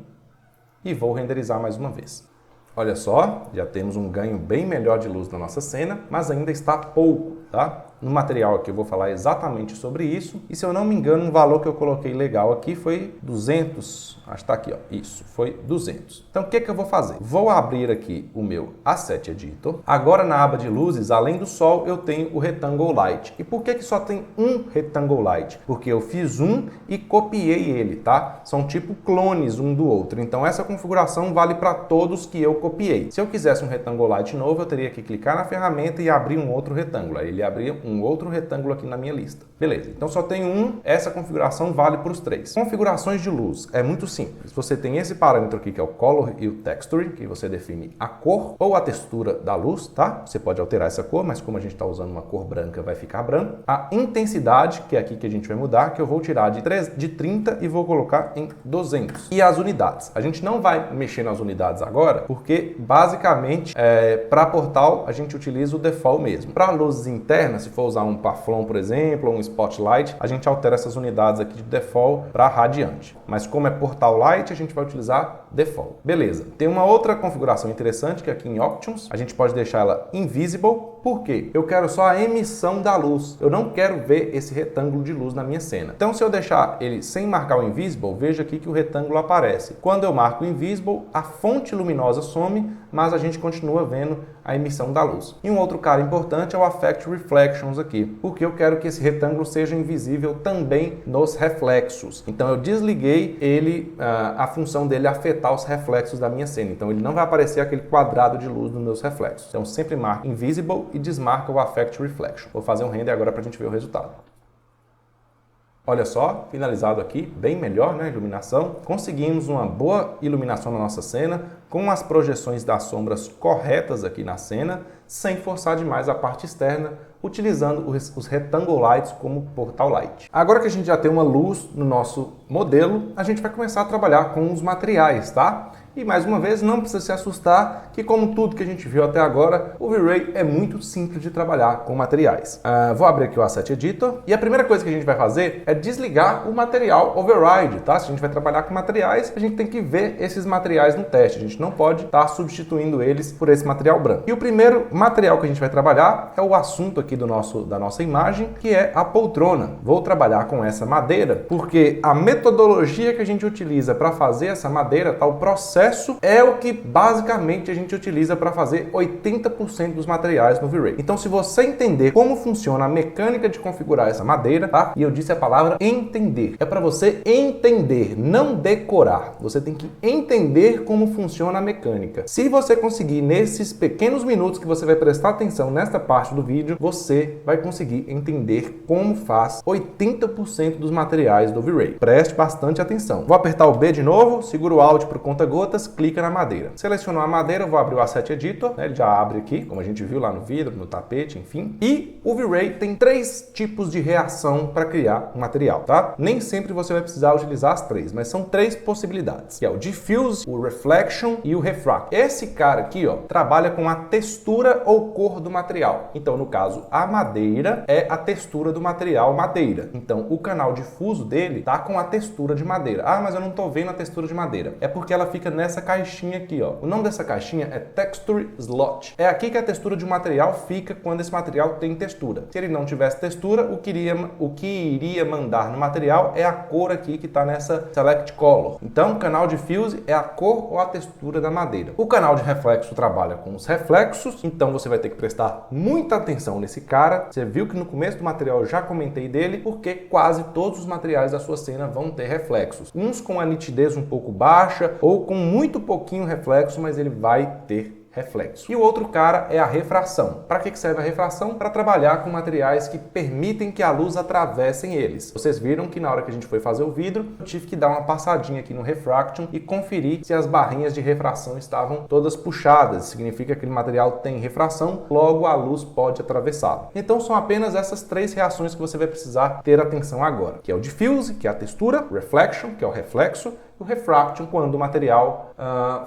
e vou renderizar mais uma vez. Olha só, já temos um ganho bem melhor de luz na nossa cena, mas ainda está pouco, tá? No material aqui eu vou falar exatamente sobre isso. E se eu não me engano, um valor que eu coloquei legal aqui foi 200. Acho que está aqui, ó. Isso, foi 200. Então o que eu vou fazer? Vou abrir aqui o meu Asset Editor. Agora na aba de luzes, além do sol, eu tenho o Rectangle Light. E por que só tem um Rectangle Light? Porque eu fiz um e copiei ele, tá? São tipo clones um do outro. Então essa configuração vale para todos que eu copiei. Se eu quisesse um Rectangle Light novo, eu teria que clicar na ferramenta e abrir um outro retângulo. Aí ele abria um outro retângulo aqui na minha lista. Beleza, então só tem um. Essa configuração vale para os três. Configurações de luz. É muito simples. Você tem esse parâmetro aqui que é o Color e o Texture, que você define a cor ou a textura da luz, tá? Você pode alterar essa cor, mas como a gente está usando uma cor branca, vai ficar branco. A intensidade, que é aqui que a gente vai mudar, que eu vou tirar de 30 e vou colocar em 200. E as unidades. A gente não vai mexer nas unidades agora, porque basicamente para portal a gente utiliza o default mesmo. Para luzes internas, se for usar um Paflon, por exemplo, ou um Spotlight, a gente altera essas unidades aqui de default para radiante. Mas como é portal light, a gente vai utilizar default. Beleza. Tem uma outra configuração interessante que aqui em Options, a gente pode deixar ela invisible. Por quê? Eu quero só a emissão da luz. Eu não quero ver esse retângulo de luz na minha cena. Então, se eu deixar ele sem marcar o invisible, veja aqui que o retângulo aparece. Quando eu marco o invisible, a fonte luminosa some, mas a gente continua vendo a emissão da luz. E um outro cara importante é o Affect Reflections aqui, porque eu quero que esse retângulo seja invisível também nos reflexos. Então eu desliguei ele, a função dele afetar os reflexos da minha cena. Então ele não vai aparecer aquele quadrado de luz nos meus reflexos. Então sempre marca Invisible e desmarca o Affect Reflection. Vou fazer um render agora para a gente ver o resultado. Olha só, finalizado aqui, bem melhor, né, a iluminação. Conseguimos uma boa iluminação na nossa cena, com as projeções das sombras corretas aqui na cena, sem forçar demais a parte externa, utilizando os Rectangle Lights como Portal Light. Agora que a gente já tem uma luz no nosso modelo, a gente vai começar a trabalhar com os materiais, tá? E mais uma vez, não precisa se assustar que, como tudo que a gente viu até agora, o V-Ray é muito simples de trabalhar com materiais. Vou abrir aqui o Asset Editor e a primeira coisa que a gente vai fazer é desligar o material Override, tá? Se a gente vai trabalhar com materiais, a gente tem que ver esses materiais no teste. A gente não pode estar substituindo eles por esse material branco. E o primeiro material que a gente vai trabalhar é o assunto aqui da nossa imagem, que é a poltrona. Vou trabalhar com essa madeira porque a metodologia que a gente utiliza para fazer essa madeira, tá? O processo é o que basicamente a gente utiliza para fazer 80% dos materiais no V-Ray. Então, se você entender como funciona a mecânica de configurar essa madeira, tá? E eu disse a palavra entender. É para você entender, não decorar. Você tem que entender como funciona a mecânica. Se você conseguir, nesses pequenos minutos que você vai prestar atenção nesta parte do vídeo, você vai conseguir entender como faz 80% dos materiais do V-Ray. Preste bastante atenção. Vou apertar o B de novo, seguro o Alt para o conta-gotas, clica na madeira. Selecionou a madeira, eu vou abrir o Asset Editor, né? Ele já abre aqui, como a gente viu lá no vidro, no tapete, enfim. E o V-Ray tem 3 tipos de reação para criar um material, tá? Nem sempre você vai precisar utilizar as 3, mas são 3 possibilidades, que é o Diffuse, o Reflection e o Refract. Esse cara aqui, ó, trabalha com a textura ou cor do material. Então, no caso, a madeira é a textura do material madeira. Então, o canal difuso dele tá com a textura de madeira. Ah, mas eu não tô vendo a textura de madeira. É porque ela fica nessa caixinha aqui, ó. O nome dessa caixinha é Texture Slot. É aqui que a textura de um material fica quando esse material tem textura. Se ele não tivesse textura, o que iria mandar no material é a cor aqui que está nessa Select Color. Então, o canal Diffuse é a cor ou a textura da madeira. O canal de reflexo trabalha com os reflexos, então você vai ter que prestar muita atenção nesse cara. Você viu que no começo do material eu já comentei dele, porque quase todos os materiais da sua cena vão ter reflexos. Uns com a nitidez um pouco baixa ou com muito pouquinho reflexo, mas ele vai ter reflexo. E o outro cara é a refração. Para que serve a refração? Para trabalhar com materiais que permitem que a luz atravesse eles. Vocês viram que na hora que a gente foi fazer o vidro, eu tive que dar uma passadinha aqui no Refraction e conferir se as barrinhas de refração estavam todas puxadas. Significa que aquele material tem refração, logo a luz pode atravessá-lo. Então são apenas essas 3 reações que você vai precisar ter atenção agora, que é o Diffuse, que é a textura, Reflection, que é o reflexo, o o refraction quando o material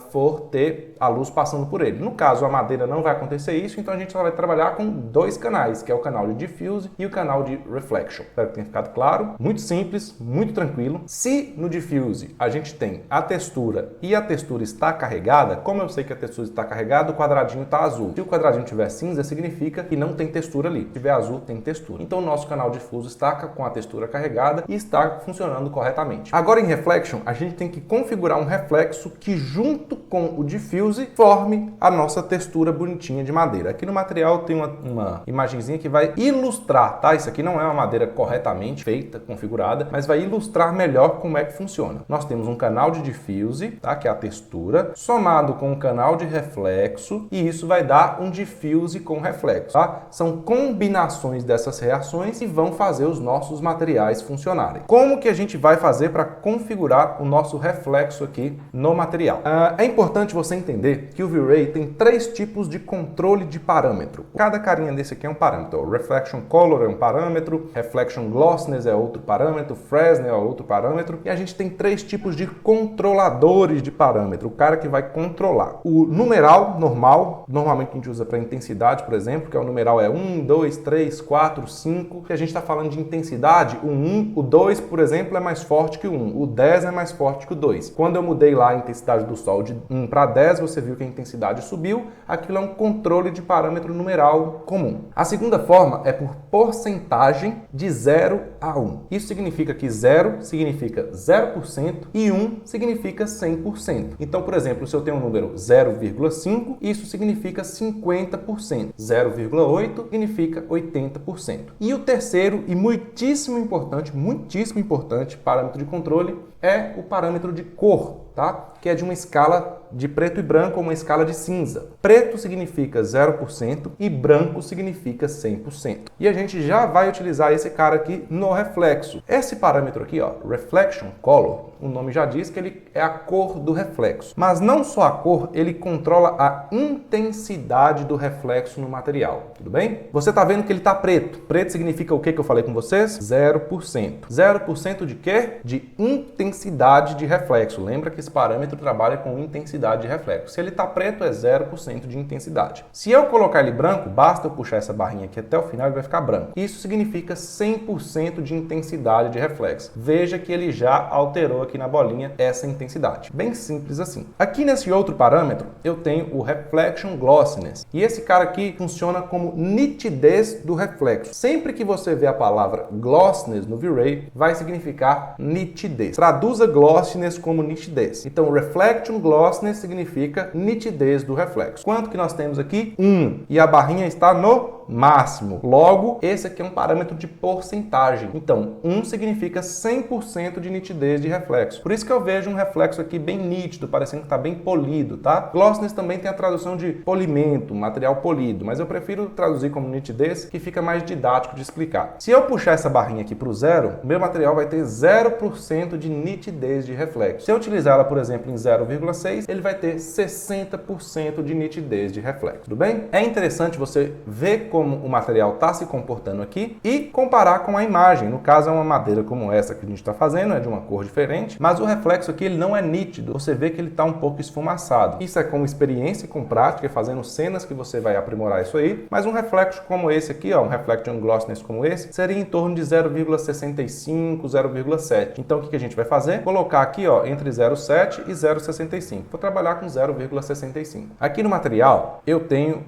for ter a luz passando por ele. No caso, a madeira não vai acontecer isso, então a gente só vai trabalhar com dois canais, que é o canal de diffuse e o canal de reflection. Espero que tenha ficado claro. Muito simples, muito tranquilo. Se no diffuse a gente tem a textura e a textura está carregada, como eu sei que a textura está carregada, o quadradinho está azul. Se o quadradinho tiver cinza, significa que não tem textura ali. Se tiver azul, tem textura. Então o nosso canal difuso está com a textura carregada e está funcionando corretamente. Agora em reflection, a gente tem que configurar um reflexo que junto com o diffuse forme a nossa textura bonitinha de madeira. Aqui no material tem uma imagenzinha que vai ilustrar, tá? Isso aqui não é uma madeira corretamente feita, configurada, mas vai ilustrar melhor como é que funciona. Nós temos um canal de diffuse, tá? Que é a textura, somado com um canal de reflexo, e isso vai dar um diffuse com reflexo, tá? São combinações dessas reações que vão fazer os nossos materiais funcionarem. Como que a gente vai fazer para configurar o nosso reflexo aqui no material? É importante você entender que o V-Ray tem três tipos de controle de parâmetro. Cada carinha desse aqui é um parâmetro. O Reflection Color é um parâmetro, Reflection Glossiness é outro parâmetro, Fresnel é outro parâmetro, e a gente tem três tipos de controladores de parâmetro, o cara que vai controlar. O numeral normal, normalmente a gente usa para intensidade, por exemplo, que é o numeral é 1, 2, 3, 4, 5. Se a gente está falando de intensidade, o 1, o 2, por exemplo, é mais forte que o 1, o 10 é mais forte que o 2. Quando eu mudei lá a intensidade do Sol de 1 para 10, você viu que a intensidade subiu, aquilo é um controle de parâmetro numeral comum. A segunda forma é por porcentagem de 0 a 1. Isso significa que 0 significa 0% e 1 significa 100%. Então, por exemplo, se eu tenho um número 0,5, isso significa 50%. 0,8 significa 80%. E o terceiro e muitíssimo importante parâmetro de controle é o parâmetro de cor, tá? Que é de uma escala de preto e branco ou uma escala de cinza. Preto significa 0% e branco significa 100%. E a gente já vai utilizar esse cara aqui no reflexo. Esse parâmetro aqui, ó, Reflection Color, o nome já diz que ele é a cor do reflexo. Mas não só a cor, ele controla a intensidade do reflexo no material, tudo bem? Você tá vendo que ele tá preto. Preto significa o que eu falei com vocês? 0%. 0% de quê? De intensidade de reflexo. Lembra que esse parâmetro trabalha com intensidade de reflexo. Se ele está preto, é 0% de intensidade. Se eu colocar ele branco, basta eu puxar essa barrinha aqui até o final, ele vai ficar branco. Isso significa 100% de intensidade de reflexo. Veja que ele já alterou aqui na bolinha essa intensidade. Bem simples assim. Aqui nesse outro parâmetro, eu tenho o Reflection Glossiness. E esse cara aqui funciona como nitidez do reflexo. Sempre que você vê a palavra glossiness no V-Ray, vai significar nitidez. Traduza glossiness como nitidez. Então, Reflection Glossiness significa nitidez do reflexo. Quanto que nós temos aqui? 1. E a barrinha está no máximo. Logo, esse aqui é um parâmetro de porcentagem. Então, 1 significa 100% de nitidez de reflexo. Por isso que eu vejo um reflexo aqui bem nítido, parecendo que está bem polido, tá? Glossiness também tem a tradução de polimento, material polido, mas eu prefiro traduzir como nitidez, que fica mais didático de explicar. Se eu puxar essa barrinha aqui para o 0, o meu material vai ter 0% de nitidez de reflexo. Se eu utilizar ela, por exemplo, em 0,6, ele vai ter 60% de nitidez de reflexo, tudo bem? É interessante você ver como o material está se comportando aqui e comparar com a imagem. No caso, é uma madeira como essa que a gente está fazendo, é de uma cor diferente, mas o reflexo aqui ele não é nítido. Você vê que ele está um pouco esfumaçado. Isso é com experiência e com prática, fazendo cenas que você vai aprimorar isso aí, mas um reflexo como esse aqui, ó, um Reflection Glossiness como esse, seria em torno de 0,65, 0,7. Então, o que a gente vai fazer? Colocar aqui, ó, entre 0,7 e 0,65. Vou trabalhar com 0,65. Aqui no material, eu tenho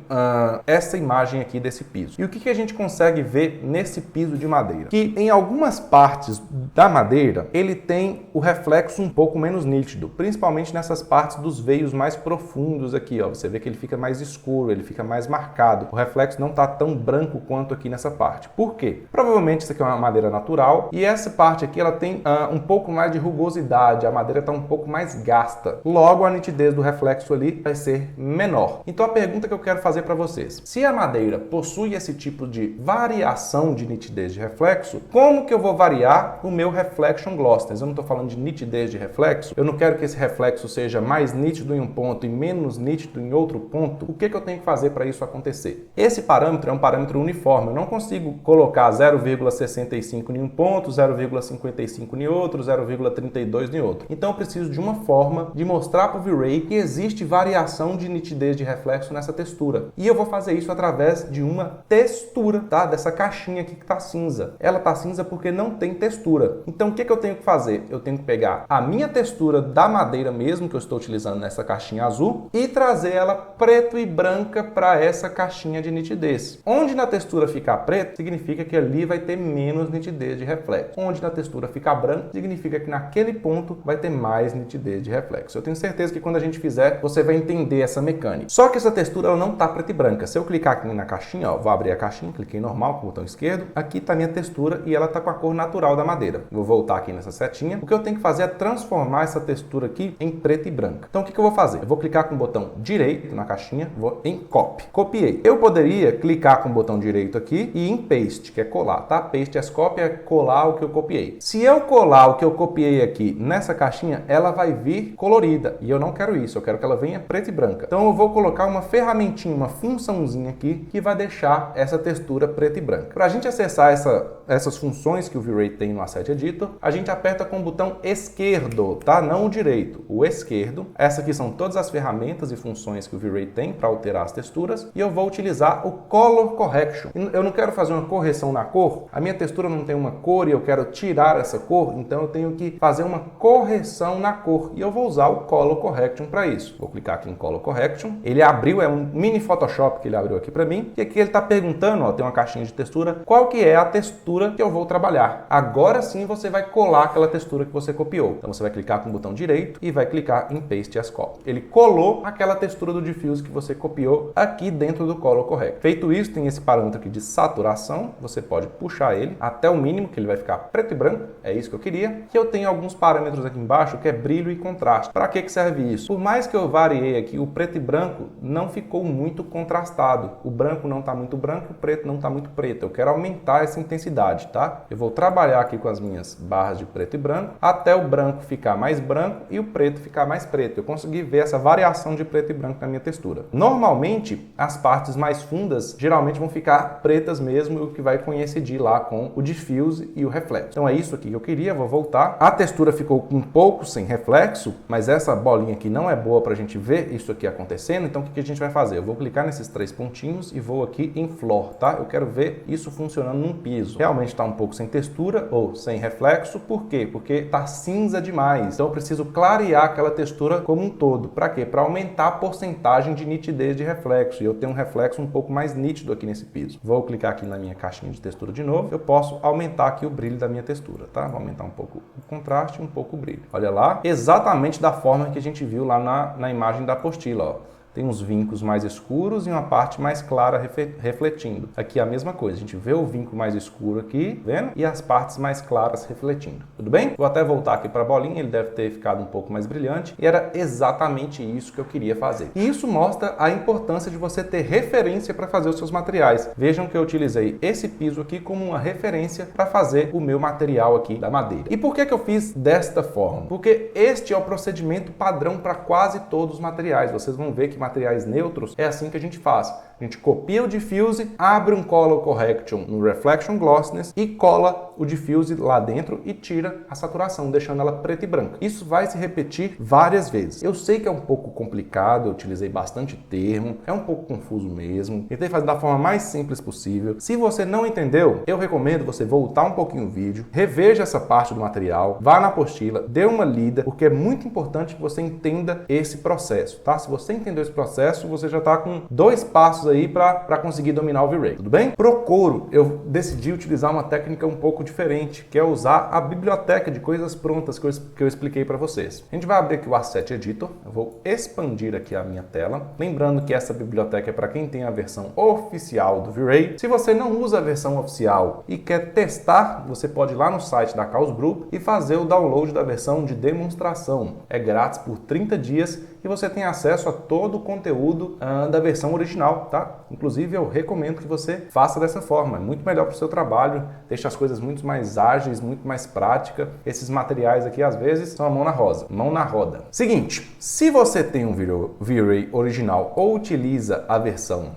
essa imagem aqui desse piso. E o que a gente consegue ver nesse piso de madeira? Que em algumas partes da madeira, ele tem o reflexo um pouco menos nítido, principalmente nessas partes dos veios mais profundos aqui, ó. Você vê que ele fica mais escuro, ele fica mais marcado. O reflexo não está tão branco quanto aqui nessa parte. Por quê? Provavelmente isso aqui é uma madeira natural e essa parte aqui ela tem um pouco mais de rugosidade, a madeira está um pouco mais gasta. Logo, a nitidez do reflexo ali vai ser menor. Então, a pergunta que eu quero fazer para vocês: se a madeira possui possui esse tipo de variação de nitidez de reflexo, como que eu vou variar o meu reflection glossiness? Eu não estou falando de nitidez de reflexo, eu não quero que esse reflexo seja mais nítido em um ponto e menos nítido em outro ponto. O que eu tenho que fazer para isso acontecer? Esse parâmetro é um parâmetro uniforme, eu não consigo colocar 0,65 em um ponto, 0,55 em outro, 0,32 em outro. Então eu preciso de uma forma de mostrar para o V-Ray que existe variação de nitidez de reflexo nessa textura. E eu vou fazer isso através de uma textura, tá? Dessa caixinha aqui que está cinza. Ela está cinza porque não tem textura. Então o que eu tenho que fazer? Eu tenho que pegar a minha textura da madeira mesmo, que eu estou utilizando nessa caixinha azul, e trazer ela preto e branca para essa caixinha de nitidez. Onde na textura ficar preto, significa que ali vai ter menos nitidez de reflexo. Onde na textura ficar branco, significa que naquele ponto vai ter mais nitidez de reflexo. Eu tenho certeza que quando a gente fizer, você vai entender essa mecânica. Só que essa textura ela não está preta e branca. Se eu clicar aqui na caixinha, ó, vou abrir a caixinha, cliquei normal com o botão esquerdo, aqui está a minha textura e ela está com a cor natural da madeira. Vou voltar aqui nessa setinha. O que eu tenho que fazer é transformar essa textura aqui em preta e branca. Então o que eu vou fazer? Eu vou clicar com o botão direito na caixinha, vou em Copy. Copiei. Eu poderia clicar com o botão direito aqui e em Paste, que é colar, tá? Paste as cópia é colar o que eu copiei. Se eu colar o que eu copiei aqui nessa caixinha, ela vai vir colorida. E eu não quero isso, eu quero que ela venha preta e branca. Então eu vou colocar uma ferramentinha, uma funçãozinha aqui, que vai deixar essa textura preta e branca. Para a gente acessar essas funções que o V-Ray tem no Asset Editor, a gente aperta com o botão esquerdo, tá? Não o direito, o esquerdo. Essas aqui são todas as ferramentas e funções que o V-Ray tem para alterar as texturas. E eu vou utilizar o Color Correction. Eu não quero fazer uma correção na cor, a minha textura não tem uma cor e eu quero tirar essa cor, então eu tenho que fazer uma correção na cor. E eu vou usar o Color Correction para isso. Vou clicar aqui em Color Correction. Ele abriu, é um mini Photoshop que ele abriu aqui para mim. E aqui ele está perguntando, ó, tem uma caixinha de textura, qual que é a textura que eu vou trabalhar. Agora sim você vai colar aquela textura que você copiou. Então você vai clicar com o botão direito e vai clicar em Paste as Copy. Ele colou aquela textura do diffuse que você copiou aqui dentro do Color Correction. Feito isso, tem esse parâmetro aqui de saturação. Você pode puxar ele até o mínimo, que ele vai ficar preto e branco. É isso que eu queria. E eu tenho alguns parâmetros aqui embaixo, que é brilho e contraste. Para que serve isso? Por mais que eu variei aqui, o preto e branco não ficou muito contrastado. O branco não está muito branco, o preto não está muito preto. Eu quero aumentar essa intensidade, tá? Eu vou trabalhar aqui com as minhas barras de preto e branco, até o branco ficar mais branco e o preto ficar mais preto. Eu consegui ver essa variação de preto e branco na minha textura. Normalmente, as partes mais fundas geralmente vão ficar pretas mesmo, o que vai coincidir lá com o diffuse e o reflexo. Então é isso aqui que eu queria, vou voltar. A textura ficou um pouco sem reflexo, mas essa bolinha aqui não é boa para a gente ver isso aqui acontecendo, então o que a gente vai fazer? Eu vou clicar nesses três pontinhos e vou aqui em Floor, tá? Eu quero ver isso funcionando num piso. Realmente está um pouco sem textura ou sem reflexo, por quê? Porque está cinza demais. Então eu preciso clarear aquela textura como um todo. Para quê? Para aumentar a porcentagem de nitidez de reflexo, e eu tenho um reflexo um pouco mais nítido aqui nesse piso. Vou clicar aqui na minha caixinha de textura de novo, eu posso aumentar aqui o brilho da minha textura, tá? Vou aumentar um pouco o contraste e um pouco o brilho. Olha lá, exatamente da forma que a gente viu lá na imagem da apostila, ó. Tem uns vincos mais escuros e uma parte mais clara refletindo. Aqui é a mesma coisa, a gente vê o vinco mais escuro aqui, vendo? E as partes mais claras refletindo. Tudo bem? Vou até voltar aqui para a bolinha, ele deve ter ficado um pouco mais brilhante. E era exatamente isso que eu queria fazer. E isso mostra a importância de você ter referência para fazer os seus materiais. Vejam que eu utilizei esse piso aqui como uma referência para fazer o meu material aqui da madeira. E por que eu fiz desta forma? Porque este é o procedimento padrão para quase todos os materiais. Vocês vão ver que materiais neutros é assim que a gente faz. A gente copia o diffuse, abre um Color Correction no Reflection Glossiness e cola o diffuse lá dentro e tira a saturação, deixando ela preta e branca. Isso vai se repetir várias vezes. Eu sei que é um pouco complicado, eu utilizei bastante termo, é um pouco confuso mesmo. Tentei fazer da forma mais simples possível. Se você não entendeu, eu recomendo você voltar um pouquinho o vídeo, reveja essa parte do material, vá na apostila, dê uma lida, porque é muito importante que você entenda esse processo, tá? Se você entendeu esse processo, você já está com 2 passos aí para conseguir dominar o V-Ray, tudo bem? Pro couro, eu decidi utilizar uma técnica um pouco diferente, que é usar a biblioteca de coisas prontas que eu expliquei para vocês. A gente vai abrir aqui o Asset Editor, eu vou expandir aqui a minha tela, lembrando que essa biblioteca é para quem tem a versão oficial do V-Ray. Se você não usa a versão oficial e quer testar, você pode ir lá no site da Chaos Group e fazer o download da versão de demonstração. É grátis por 30 dias e você tem acesso a todo o conteúdo da versão original, tá? Inclusive eu recomendo que você faça dessa forma, é muito melhor para o seu trabalho, deixa as coisas muito mais ágeis, muito mais prática. Esses materiais aqui às vezes são a mão na roda. Seguinte, se você tem um V-Ray original ou utiliza a versão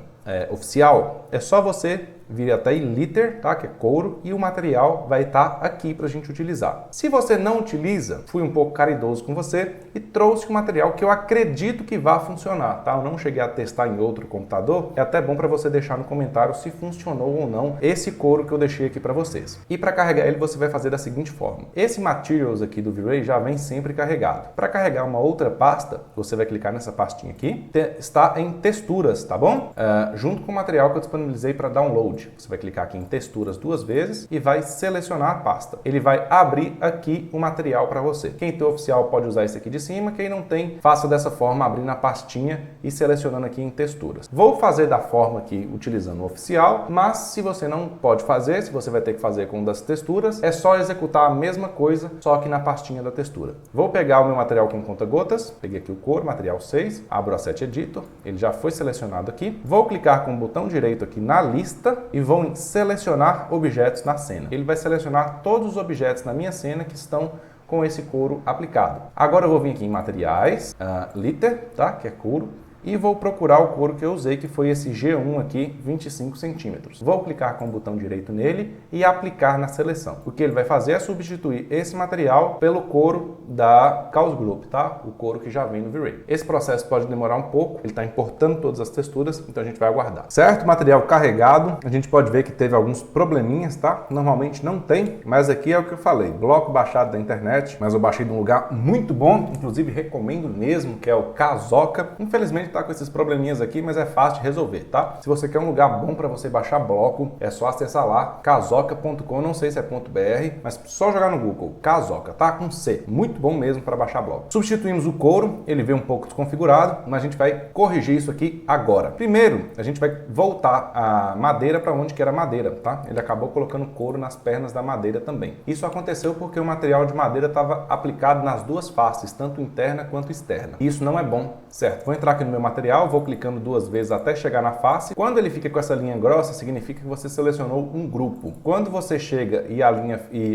oficial, é só você vir até em liter, tá? Que é couro, e o material vai estar aqui para a gente utilizar. Se você não utiliza, fui um pouco caridoso com você e trouxe um material que eu acredito que vai funcionar, tá? Eu não cheguei a testar em outro computador, é até bom para você deixar no comentário se funcionou ou não esse couro que eu deixei aqui para vocês. E para carregar ele você vai fazer da seguinte forma: esse Materials aqui do V-Ray já vem sempre carregado. Para carregar uma outra pasta, você vai clicar nessa pastinha aqui, está em texturas, tá bom? Junto com o material que eu disponibilizei para download. Você vai clicar aqui em texturas 2 vezes e vai selecionar a pasta. Ele vai abrir aqui o material para você. Quem tem o oficial pode usar esse aqui de cima, quem não tem, faça dessa forma, abrindo a pastinha e selecionando aqui em texturas. Vou fazer da forma aqui utilizando o oficial, mas se você não pode fazer, se você vai ter que fazer com o das texturas, é só executar a mesma coisa, só que na pastinha da textura. Vou pegar o meu material com conta-gotas, peguei aqui o couro, material 6, abro o Asset Editor, ele já foi selecionado aqui. Vou clicar com o botão direito aqui na lista e vou em selecionar objetos na cena. Ele vai selecionar todos os objetos na minha cena que estão com esse couro aplicado. Agora eu vou vir aqui em materiais, liter, tá? Que é couro. E vou procurar o couro que eu usei, que foi esse G1 aqui, 25 centímetros. Vou clicar com o botão direito nele e aplicar na seleção. O que ele vai fazer é substituir esse material pelo couro da Chaos Group, tá? O couro que já vem no V-Ray. Esse processo pode demorar um pouco, ele está importando todas as texturas, então a gente vai aguardar. Certo? Material carregado, a gente pode ver que teve alguns probleminhas, tá? Normalmente não tem, mas aqui é o que eu falei, bloco baixado da internet, mas eu baixei de um lugar muito bom, inclusive recomendo mesmo, que é o Kazoka. Infelizmente tá com esses probleminhas aqui, mas é fácil de resolver, tá? Se você quer um lugar bom para você baixar bloco, é só acessar lá, kazoka.com, não sei se é .br, mas só jogar no Google, Kazoka, tá? Com C, muito bom mesmo para baixar bloco. Substituímos o couro, ele veio um pouco desconfigurado, mas a gente vai corrigir isso aqui agora. Primeiro, a gente vai voltar a madeira para onde que era madeira, tá? Ele acabou colocando couro nas pernas da madeira também. Isso aconteceu porque o material de madeira estava aplicado nas duas faces, tanto interna quanto externa. E isso não é bom, certo? Vou entrar aqui no meu material, vou clicando 2 vezes até chegar na face. Quando ele fica com essa linha grossa, significa que você selecionou um grupo. Quando você chega e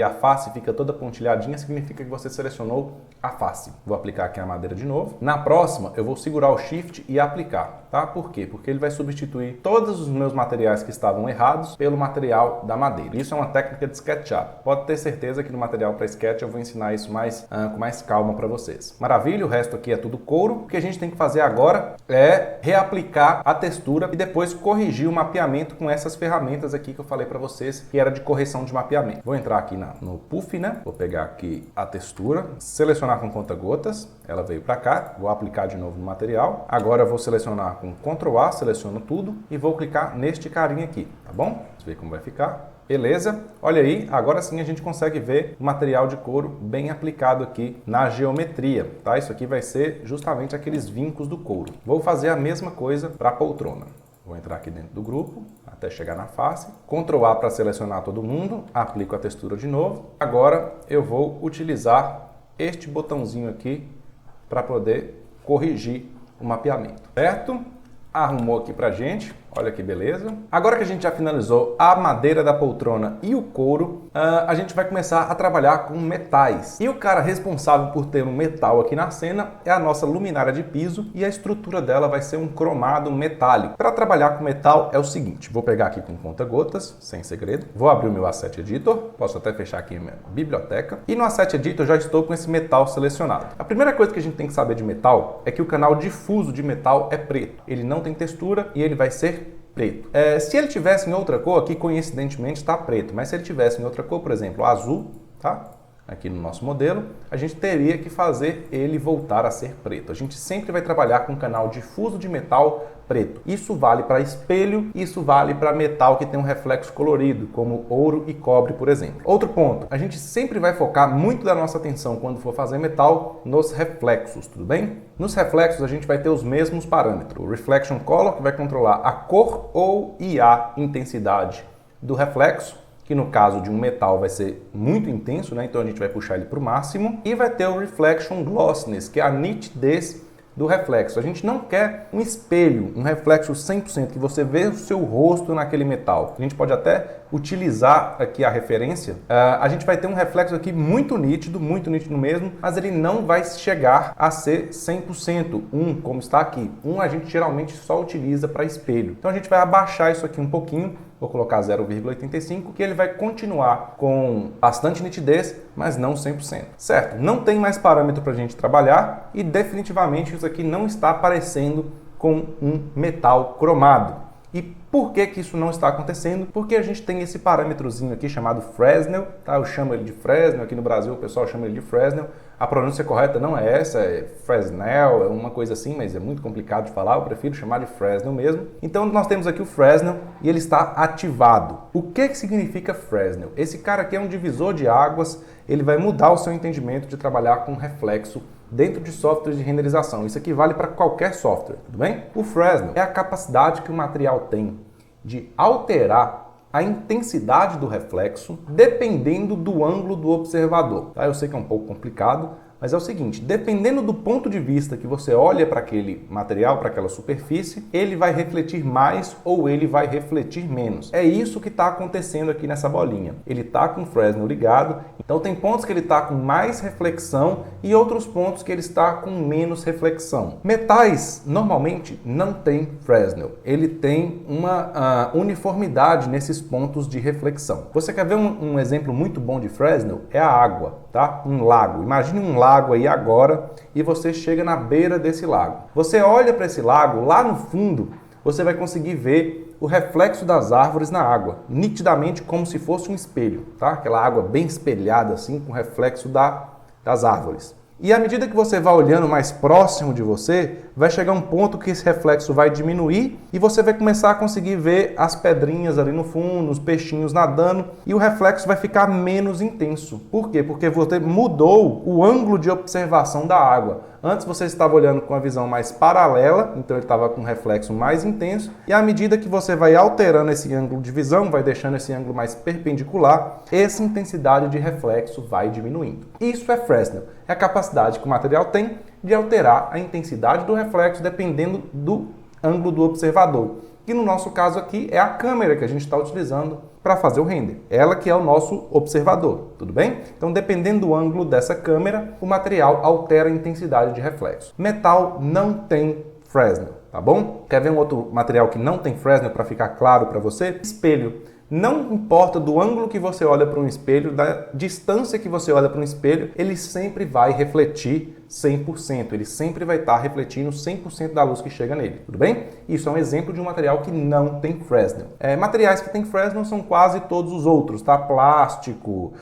a face fica toda pontilhadinha, significa que você selecionou a face. Vou aplicar aqui a madeira de novo. Na próxima, eu vou segurar o Shift e aplicar, tá? Por quê? Porque ele vai substituir todos os meus materiais que estavam errados pelo material da madeira. Isso é uma técnica de SketchUp. Pode ter certeza que no material para Sketch eu vou ensinar isso com mais calma para vocês. Maravilha, o resto aqui é tudo couro. O que a gente tem que fazer agora é reaplicar a textura e depois corrigir o mapeamento com essas ferramentas aqui que eu falei para vocês, que era de correção de mapeamento. Vou entrar aqui no Puff, né? Vou pegar aqui a textura, selecionar com conta-gotas, ela veio para cá, vou aplicar de novo no material. Agora eu vou selecionar com Ctrl A, seleciono tudo e vou clicar neste carinha aqui, tá bom? Vamos ver como vai ficar. Beleza? Olha aí, agora sim a gente consegue ver o material de couro bem aplicado aqui na geometria, tá? Isso aqui vai ser justamente aqueles vincos do couro. Vou fazer a mesma coisa para a poltrona. Vou entrar aqui dentro do grupo, até chegar na face. Ctrl A para selecionar todo mundo, aplico a textura de novo. Agora eu vou utilizar este botãozinho aqui para poder corrigir o mapeamento, certo? Arrumou aqui pra gente, olha que beleza. Agora que a gente já finalizou a madeira da poltrona e o couro, a gente vai começar a trabalhar com metais. E o cara responsável por ter um metal aqui na cena é a nossa luminária de piso e a estrutura dela vai ser um cromado metálico. Para trabalhar com metal é o seguinte, vou pegar aqui com conta-gotas, sem segredo, vou abrir o meu Asset Editor, posso até fechar aqui a minha biblioteca, e no Asset Editor já estou com esse metal selecionado. A primeira coisa que a gente tem que saber de metal é que o canal difuso de metal é preto, ele não tem textura e ele vai ser preto. Se ele tivesse em outra cor, aqui coincidentemente está preto, mas se ele tivesse em outra cor, por exemplo, azul, tá? aqui no nosso modelo, a gente teria que fazer ele voltar a ser preto. A gente sempre vai trabalhar com um canal difuso de metal preto. Isso vale para espelho, isso vale para metal que tem um reflexo colorido, como ouro e cobre, por exemplo. Outro ponto, a gente sempre vai focar muito da nossa atenção quando for fazer metal nos reflexos, tudo bem? Nos reflexos a gente vai ter os mesmos parâmetros. O Reflection Color, que vai controlar a cor ou a intensidade do reflexo, que no caso de um metal vai ser muito intenso, né? Então a gente vai puxar ele para o máximo. E vai ter o Reflection Glossiness, que é a nitidez do reflexo. A gente não quer um espelho, um reflexo 100%, que você vê o seu rosto naquele metal. A gente pode até utilizar aqui a referência. A gente vai ter um reflexo aqui muito nítido mesmo, mas ele não vai chegar a ser 100%, como está aqui. A gente geralmente só utiliza para espelho. Então a gente vai abaixar isso aqui um pouquinho, vou colocar 0,85, que ele vai continuar com bastante nitidez, mas não 100%. Certo? Não tem mais parâmetro para a gente trabalhar e definitivamente isso aqui não está aparecendo com um metal cromado. E por que que isso não está acontecendo? Porque a gente tem esse parâmetrozinho aqui chamado Fresnel, tá? Eu chamo ele de Fresnel, aqui no Brasil o pessoal chama ele de Fresnel. A pronúncia correta não é essa, é Fresnel, é uma coisa assim, mas é muito complicado de falar, eu prefiro chamar de Fresnel mesmo. Então nós temos aqui o Fresnel e ele está ativado. O que que significa Fresnel? Esse cara aqui é um divisor de águas, ele vai mudar o seu entendimento de trabalhar com reflexo dentro de softwares de renderização. Isso aqui vale para qualquer software, tudo bem? O Fresnel é a capacidade que o material tem de alterar a intensidade do reflexo dependendo do ângulo do observador. Tá? Eu sei que é um pouco complicado, mas é o seguinte, dependendo do ponto de vista que você olha para aquele material, para aquela superfície, ele vai refletir mais ou ele vai refletir menos. É isso que está acontecendo aqui nessa bolinha. Ele está com o Fresnel ligado, então tem pontos que ele está com mais reflexão e outros pontos que ele está com menos reflexão. Metais, normalmente, não tem Fresnel. Ele tem uma uniformidade nesses pontos de reflexão. Você quer ver um exemplo muito bom de Fresnel? É a água, tá? Um lago. Imagine um lago aí agora e você chega na beira desse lago. Você olha para esse lago, lá no fundo, você vai conseguir ver o reflexo das árvores na água, nitidamente como se fosse um espelho, tá? Aquela água bem espelhada assim, com o reflexo das árvores. E à medida que você vai olhando mais próximo de você, vai chegar um ponto que esse reflexo vai diminuir e você vai começar a conseguir ver as pedrinhas ali no fundo, os peixinhos nadando e o reflexo vai ficar menos intenso. Por quê? Porque você mudou o ângulo de observação da água. Antes você estava olhando com a visão mais paralela, então ele estava com um reflexo mais intenso, e à medida que você vai alterando esse ângulo de visão, vai deixando esse ângulo mais perpendicular, essa intensidade de reflexo vai diminuindo. Isso é Fresnel, é a capacidade que o material tem de alterar a intensidade do reflexo dependendo do ângulo do observador, que no nosso caso aqui é a câmera que a gente está utilizando para fazer o render. Ela que é o nosso observador, tudo bem? Então, dependendo do ângulo dessa câmera, o material altera a intensidade de reflexo. Metal não tem Fresnel, tá bom? Quer ver um outro material que não tem Fresnel para ficar claro para você? Espelho. Não importa do ângulo que você olha para um espelho, da distância que você olha para um espelho, ele sempre vai refletir 100%. Ele sempre vai estar refletindo 100% da luz que chega nele, tudo bem? Isso é um exemplo de um material que não tem Fresnel. Materiais que tem Fresnel são quase todos os outros, tá? Plástico,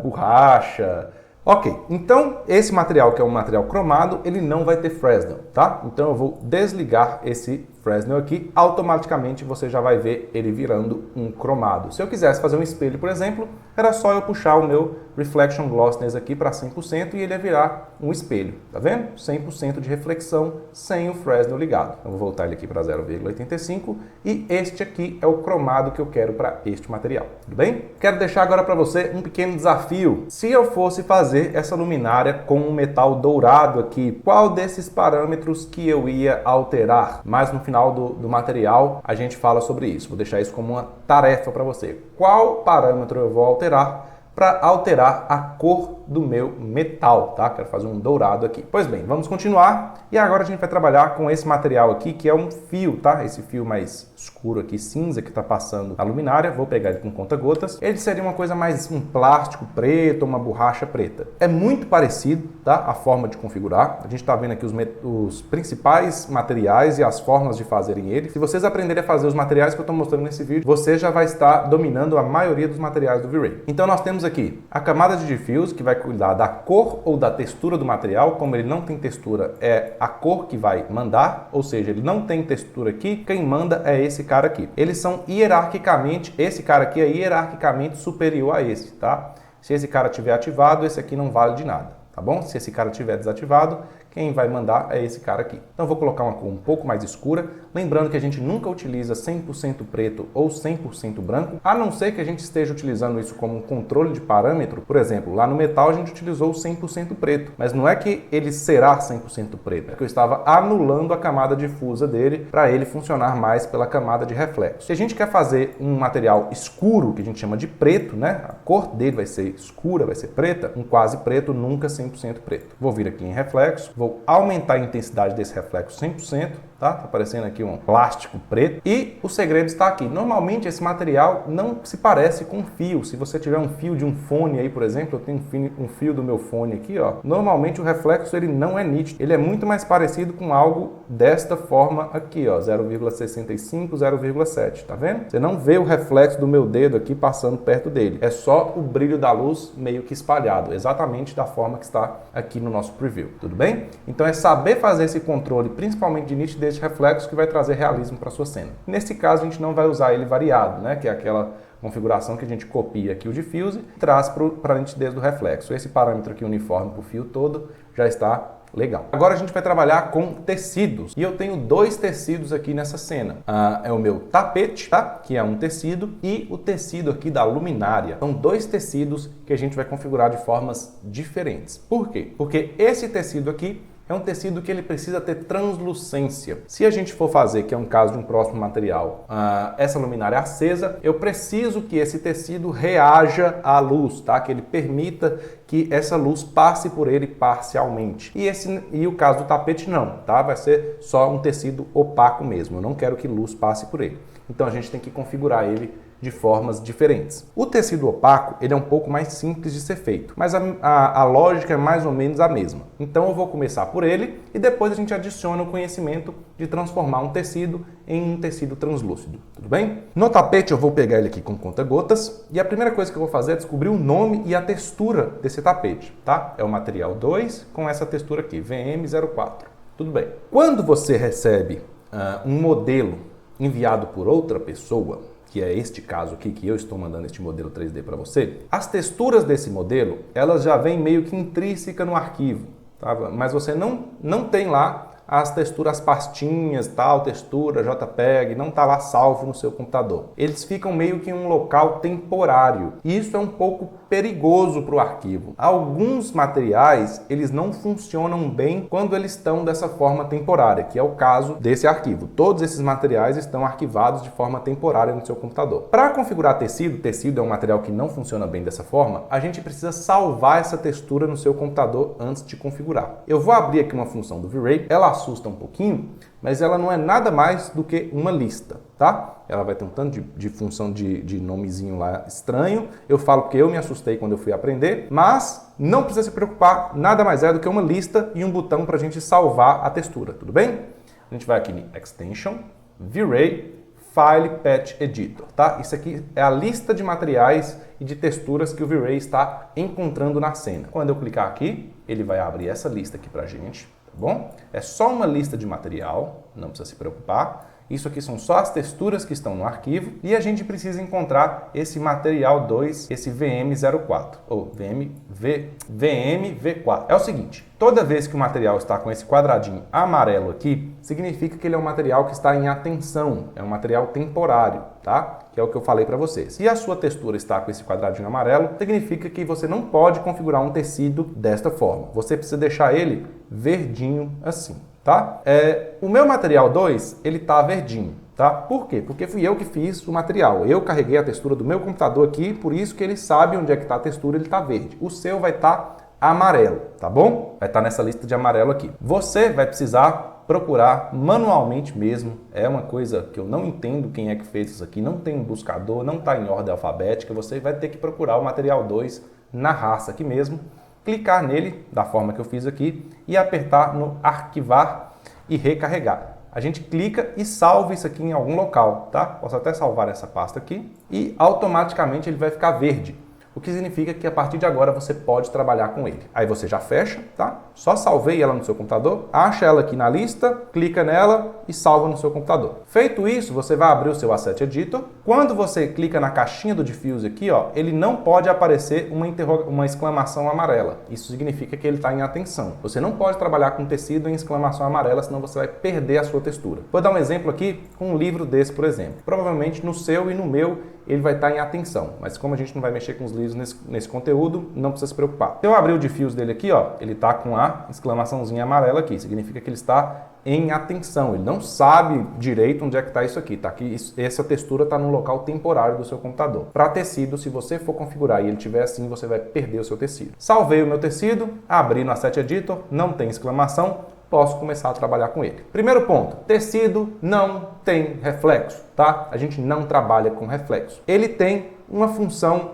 borracha. Ok, então esse material que é um material cromado, ele não vai ter Fresnel, tá? Então eu vou desligar esse Fresnel aqui, automaticamente você já vai ver ele virando um cromado. Se eu quisesse fazer um espelho, por exemplo, era só eu puxar o meu Reflection Glossiness aqui para 100% e ele ia virar um espelho, tá vendo? 100% de reflexão sem o Fresnel ligado. Eu vou voltar ele aqui para 0,85 e este aqui é o cromado que eu quero para este material, tudo bem? Quero deixar agora para você um pequeno desafio. Se eu fosse fazer essa luminária com um metal dourado aqui, qual desses parâmetros que eu ia alterar? Mas no final do material a gente fala sobre isso. Vou deixar isso como uma tarefa para você. Qual parâmetro eu vou alterar para alterar a cor do meu metal, tá? Quero fazer um dourado aqui. Pois bem, vamos continuar e agora a gente vai trabalhar com esse material aqui que é um fio, tá? Esse fio mais escuro aqui, cinza, que está passando na luminária. Vou pegar ele com conta-gotas. Ele seria uma coisa mais um plástico preto, uma borracha preta. É muito parecido, tá? A forma de configurar. A gente está vendo aqui os principais materiais e as formas de fazerem ele. Se vocês aprenderem a fazer os materiais que eu estou mostrando nesse vídeo, você já vai estar dominando a maioria dos materiais do V-Ray. Então nós temos temos aqui a camada de diffuse, que vai cuidar da cor ou da textura do material. Como ele não tem textura, é a cor que vai mandar, ou seja, ele não tem textura aqui, quem manda é esse cara aqui. Eles são hierarquicamente, esse cara aqui é hierarquicamente superior a esse, tá? Se esse cara estiver ativado, esse aqui não vale de nada, tá bom? Se esse cara estiver desativado, quem vai mandar é esse cara aqui. Então eu vou colocar uma cor um pouco mais escura, lembrando que a gente nunca utiliza 100% preto ou 100% branco, a não ser que a gente esteja utilizando isso como um controle de parâmetro. Por exemplo, lá no metal a gente utilizou o 100% preto, mas não é que ele será 100% preto, é que eu estava anulando a camada difusa dele para ele funcionar mais pela camada de reflexo. Se a gente quer fazer um material escuro, que a gente chama de preto, né? A cor dele vai ser escura, vai ser preta, um quase preto, nunca 100% preto. Vou vir aqui em reflexo, vou aumentar a intensidade desse reflexo 100%, tá? Tá aparecendo aqui um plástico preto. E o segredo está aqui. Normalmente esse material não se parece com fio. Se você tiver um fio de um fone aí, por exemplo, eu tenho um fio do meu fone aqui, ó. Normalmente o reflexo ele não é nítido. Ele é muito mais parecido com algo desta forma aqui, ó, 0,65, 0,7, tá vendo? Você não vê o reflexo do meu dedo aqui passando perto dele. É só o brilho da luz meio que espalhado, exatamente da forma que está aqui no nosso preview, tudo bem? Então é saber fazer esse controle, principalmente de nitidez de reflexo, que vai trazer realismo para a sua cena. Nesse caso a gente não vai usar ele variado, né? Que é aquela configuração que a gente copia aqui o diffuse e traz para a nitidez do reflexo. Esse parâmetro aqui uniforme para o fio todo já está legal. Agora a gente vai trabalhar com tecidos. E eu tenho dois tecidos aqui nessa cena. É o meu tapete, tá? Que é um tecido, e o tecido aqui da luminária. São dois tecidos que a gente vai configurar de formas diferentes. Por quê? Porque esse tecido aqui é um tecido que ele precisa ter translucência. Se a gente for fazer, que é um caso de um próximo material, essa luminária acesa, eu preciso que esse tecido reaja à luz, tá? Que ele permita que essa luz passe por ele parcialmente. E o caso do tapete não, tá? Vai ser só um tecido opaco mesmo. Eu não quero que luz passe por ele. Então a gente tem que configurar ele de formas diferentes. O tecido opaco ele é um pouco mais simples de ser feito, mas a lógica é mais ou menos a mesma. Então eu vou começar por ele e depois a gente adiciona o conhecimento de transformar um tecido em um tecido translúcido, tudo bem? No tapete eu vou pegar ele aqui com conta-gotas e a primeira coisa que eu vou fazer é descobrir o nome e a textura desse tapete, tá? É o material 2 com essa textura aqui, VM04, tudo bem. Quando você recebe um modelo enviado por outra pessoa, que é este caso aqui, que eu estou mandando este modelo 3D para você, as texturas desse modelo, elas já vêm meio que intrínseca no arquivo, tá? Mas você não tem lá as texturas, pastinhas, tal, textura, JPEG, não está lá salvo no seu computador. Eles ficam meio que em um local temporário. E isso é um pouco perigoso para o arquivo. Alguns materiais, eles não funcionam bem quando eles estão dessa forma temporária, que é o caso desse arquivo. Todos esses materiais estão arquivados de forma temporária no seu computador. Para configurar tecido é um material que não funciona bem dessa forma, a gente precisa salvar essa textura no seu computador antes de configurar. Eu vou abrir aqui uma função do V-Ray, ela assusta um pouquinho, mas ela não é nada mais do que uma lista, tá? Ela vai ter um tanto de função de nomezinho lá estranho. Eu falo porque eu me assustei quando eu fui aprender, mas não precisa se preocupar, nada mais é do que uma lista e um botão para a gente salvar a textura, tudo bem? A gente vai aqui em Extension, V-Ray, File Patch Editor, tá? Isso aqui é a lista de materiais e de texturas que o V-Ray está encontrando na cena. Quando eu clicar aqui, ele vai abrir essa lista aqui pra gente. Bom, é só uma lista de material, não precisa se preocupar. Isso aqui são só as texturas que estão no arquivo e a gente precisa encontrar esse material 2, esse VM04 ou VMV4. É o seguinte, toda vez que o material está com esse quadradinho amarelo aqui, significa que ele é um material que está em atenção, é um material temporário, tá? Que é o que eu falei para vocês. Se a sua textura está com esse quadradinho amarelo, significa que você não pode configurar um tecido desta forma. Você precisa deixar ele verdinho assim, tá? O meu material 2, ele tá verdinho, tá? Por quê? Porque fui eu que fiz o material. Eu carreguei a textura do meu computador aqui, por isso que ele sabe onde é que está a textura, ele tá verde. O seu vai estar amarelo, tá bom? Vai estar nessa lista de amarelo aqui. Você vai precisar procurar manualmente mesmo. É uma coisa que eu não entendo quem é que fez isso aqui. Não tem um buscador, não está em ordem alfabética. Você vai ter que procurar o material 2 na raça aqui mesmo, clicar nele da forma que eu fiz aqui e apertar no arquivar e recarregar. A gente clica e salva isso aqui em algum local, tá? Posso até salvar essa pasta aqui e automaticamente ele vai ficar verde. o que significa que a partir de agora você pode trabalhar com ele. Aí você já fecha, tá? Só salvei ela no seu computador, acha ela aqui na lista, clica nela e salva no seu computador. Feito isso, você vai abrir o seu Asset Editor. Quando você clica na caixinha do Diffuse aqui, ó, ele não pode aparecer uma exclamação amarela. Isso significa que ele está em atenção. Você não pode trabalhar com tecido em exclamação amarela, senão você vai perder a sua textura. Vou dar um exemplo aqui com um livro desse, por exemplo. Provavelmente no seu e no meu ele vai estar em atenção, mas como a gente não vai mexer com os livros nesse conteúdo, não precisa se preocupar. Se eu abrir o Diffuse dele aqui, ó, ele está com a exclamaçãozinha amarela aqui, significa que ele está em atenção, ele não sabe direito onde é que está isso aqui, tá aqui, essa textura está no local temporário do seu computador. Para tecido, se você for configurar e ele tiver assim, você vai perder o seu tecido. Salvei o meu tecido, abri no Asset Editor, não tem exclamação, posso começar a trabalhar com ele. Primeiro ponto, tecido não tem reflexo, tá? A gente não trabalha com reflexo. Ele tem uma função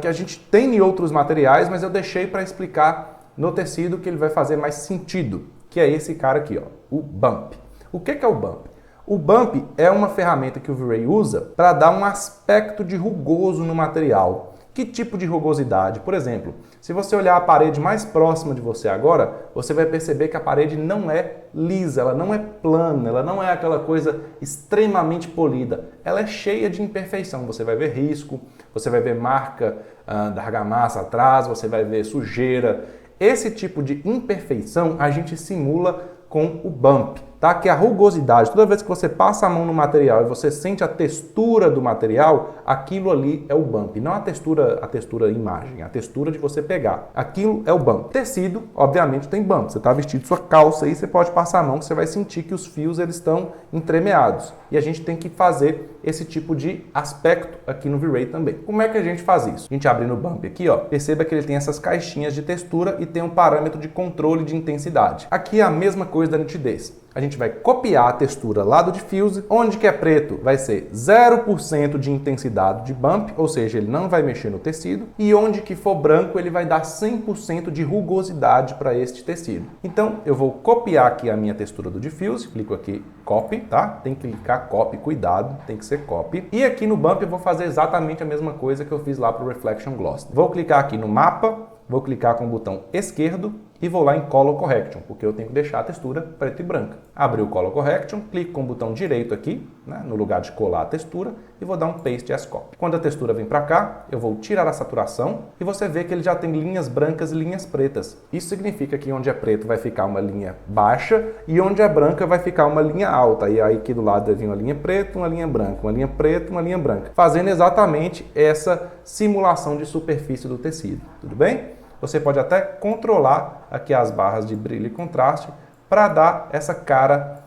que a gente tem em outros materiais, mas eu deixei para explicar no tecido que ele vai fazer mais sentido, que é esse cara aqui, ó, o Bump. O que é o Bump? O Bump é uma ferramenta que o V-Ray usa para dar um aspecto de rugoso no material. Que tipo de rugosidade? Por exemplo, se você olhar a parede mais próxima de você agora, você vai perceber que a parede não é lisa, ela não é plana, ela não é aquela coisa extremamente polida. Ela é cheia de imperfeição. Você vai ver risco, você vai ver marca da argamassa atrás, você vai ver sujeira. Esse tipo de imperfeição a gente simula com o Bump, tá? Que é a rugosidade. Toda vez que você passa a mão no material e você sente a textura do material, aquilo ali é o Bump. Não a textura imagem, a textura de você pegar. Aquilo é o Bump. Tecido, obviamente, tem Bump. Você está vestindo sua calça aí, você pode passar a mão que você vai sentir que os fios eles estão entremeados. E a gente tem que fazer esse tipo de aspecto aqui no V-Ray também. Como é que a gente faz isso? A gente abre no Bump aqui, ó. Perceba que ele tem essas caixinhas de textura e tem um parâmetro de controle de intensidade. Aqui é a mesma coisa da nitidez. A gente vai copiar a textura lá do Diffuse, onde que é preto vai ser 0% de intensidade de Bump, ou seja, ele não vai mexer no tecido, e onde que for branco ele vai dar 100% de rugosidade para este tecido. Então eu vou copiar aqui a minha textura do Diffuse, clico aqui Copy, tá? Tem que clicar Copy, cuidado, tem que ser Copy. E aqui no Bump eu vou fazer exatamente a mesma coisa que eu fiz lá para o Reflection Gloss. Vou clicar aqui no mapa, vou clicar com o botão esquerdo e vou lá em Color Correction, porque eu tenho que deixar a textura preta e branca. Abri o Color Correction, clico com o botão direito aqui, né, no lugar de colar a textura, e vou dar um Paste as Copy. Quando a textura vem para cá, eu vou tirar a saturação e você vê que ele já tem linhas brancas e linhas pretas. Isso significa que onde é preto vai ficar uma linha baixa e onde é branca vai ficar uma linha alta. E aí aqui do lado vai vir uma linha preta, uma linha branca, uma linha preta, uma linha branca, fazendo exatamente essa simulação de superfície do tecido. Tudo bem? Você pode até controlar aqui as barras de brilho e contraste para dar essa cara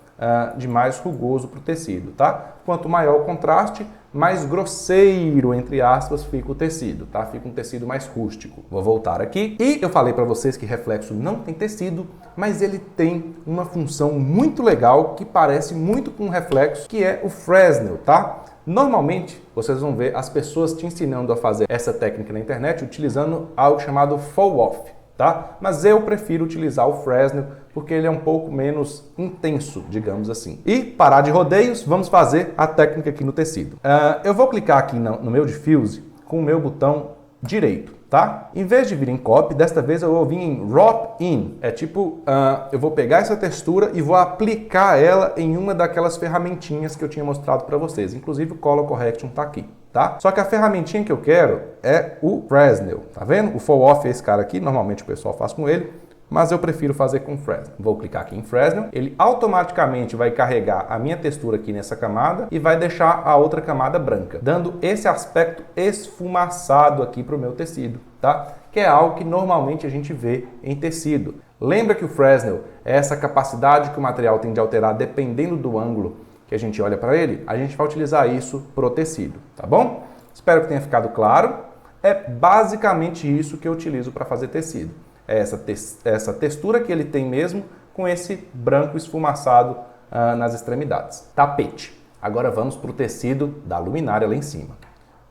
de mais rugoso para o tecido, tá? Quanto maior o contraste, mais grosseiro, entre aspas, fica o tecido, tá? Fica um tecido mais rústico. Vou voltar aqui. E eu falei para vocês que reflexo não tem tecido, mas ele tem uma função muito legal que parece muito com reflexo, que é o Fresnel, tá? Normalmente, vocês vão ver as pessoas te ensinando a fazer essa técnica na internet utilizando algo chamado Fall Off, tá? Mas eu prefiro utilizar o Fresnel porque ele é um pouco menos intenso, digamos assim. E parar de rodeios, vamos fazer a técnica aqui no tecido. Eu vou clicar aqui no meu Diffuse com o meu botão direito, tá? Em vez de vir em Copy, desta vez eu vou vir em Wrap In. É tipo, eu vou pegar essa textura e vou aplicar ela em uma daquelas ferramentinhas que eu tinha mostrado para vocês. Inclusive o Color Correction tá aqui, tá? Só que a ferramentinha que eu quero é o Fresnel, tá vendo? O Fall Off é esse cara aqui, normalmente o pessoal faz com ele, mas eu prefiro fazer com Fresnel. Vou clicar aqui em Fresnel, ele automaticamente vai carregar a minha textura aqui nessa camada e vai deixar a outra camada branca, dando esse aspecto esfumaçado aqui para o meu tecido, tá? Que é algo que normalmente a gente vê em tecido. Lembra que o Fresnel é essa capacidade que o material tem de alterar dependendo do ângulo que a gente olha para ele? A gente vai utilizar isso pro tecido, tá bom? Espero que tenha ficado claro. É basicamente isso que eu utilizo para fazer tecido. É essa textura que ele tem mesmo com esse branco esfumaçado nas extremidades. Tapete. Agora vamos para o tecido da luminária lá em cima.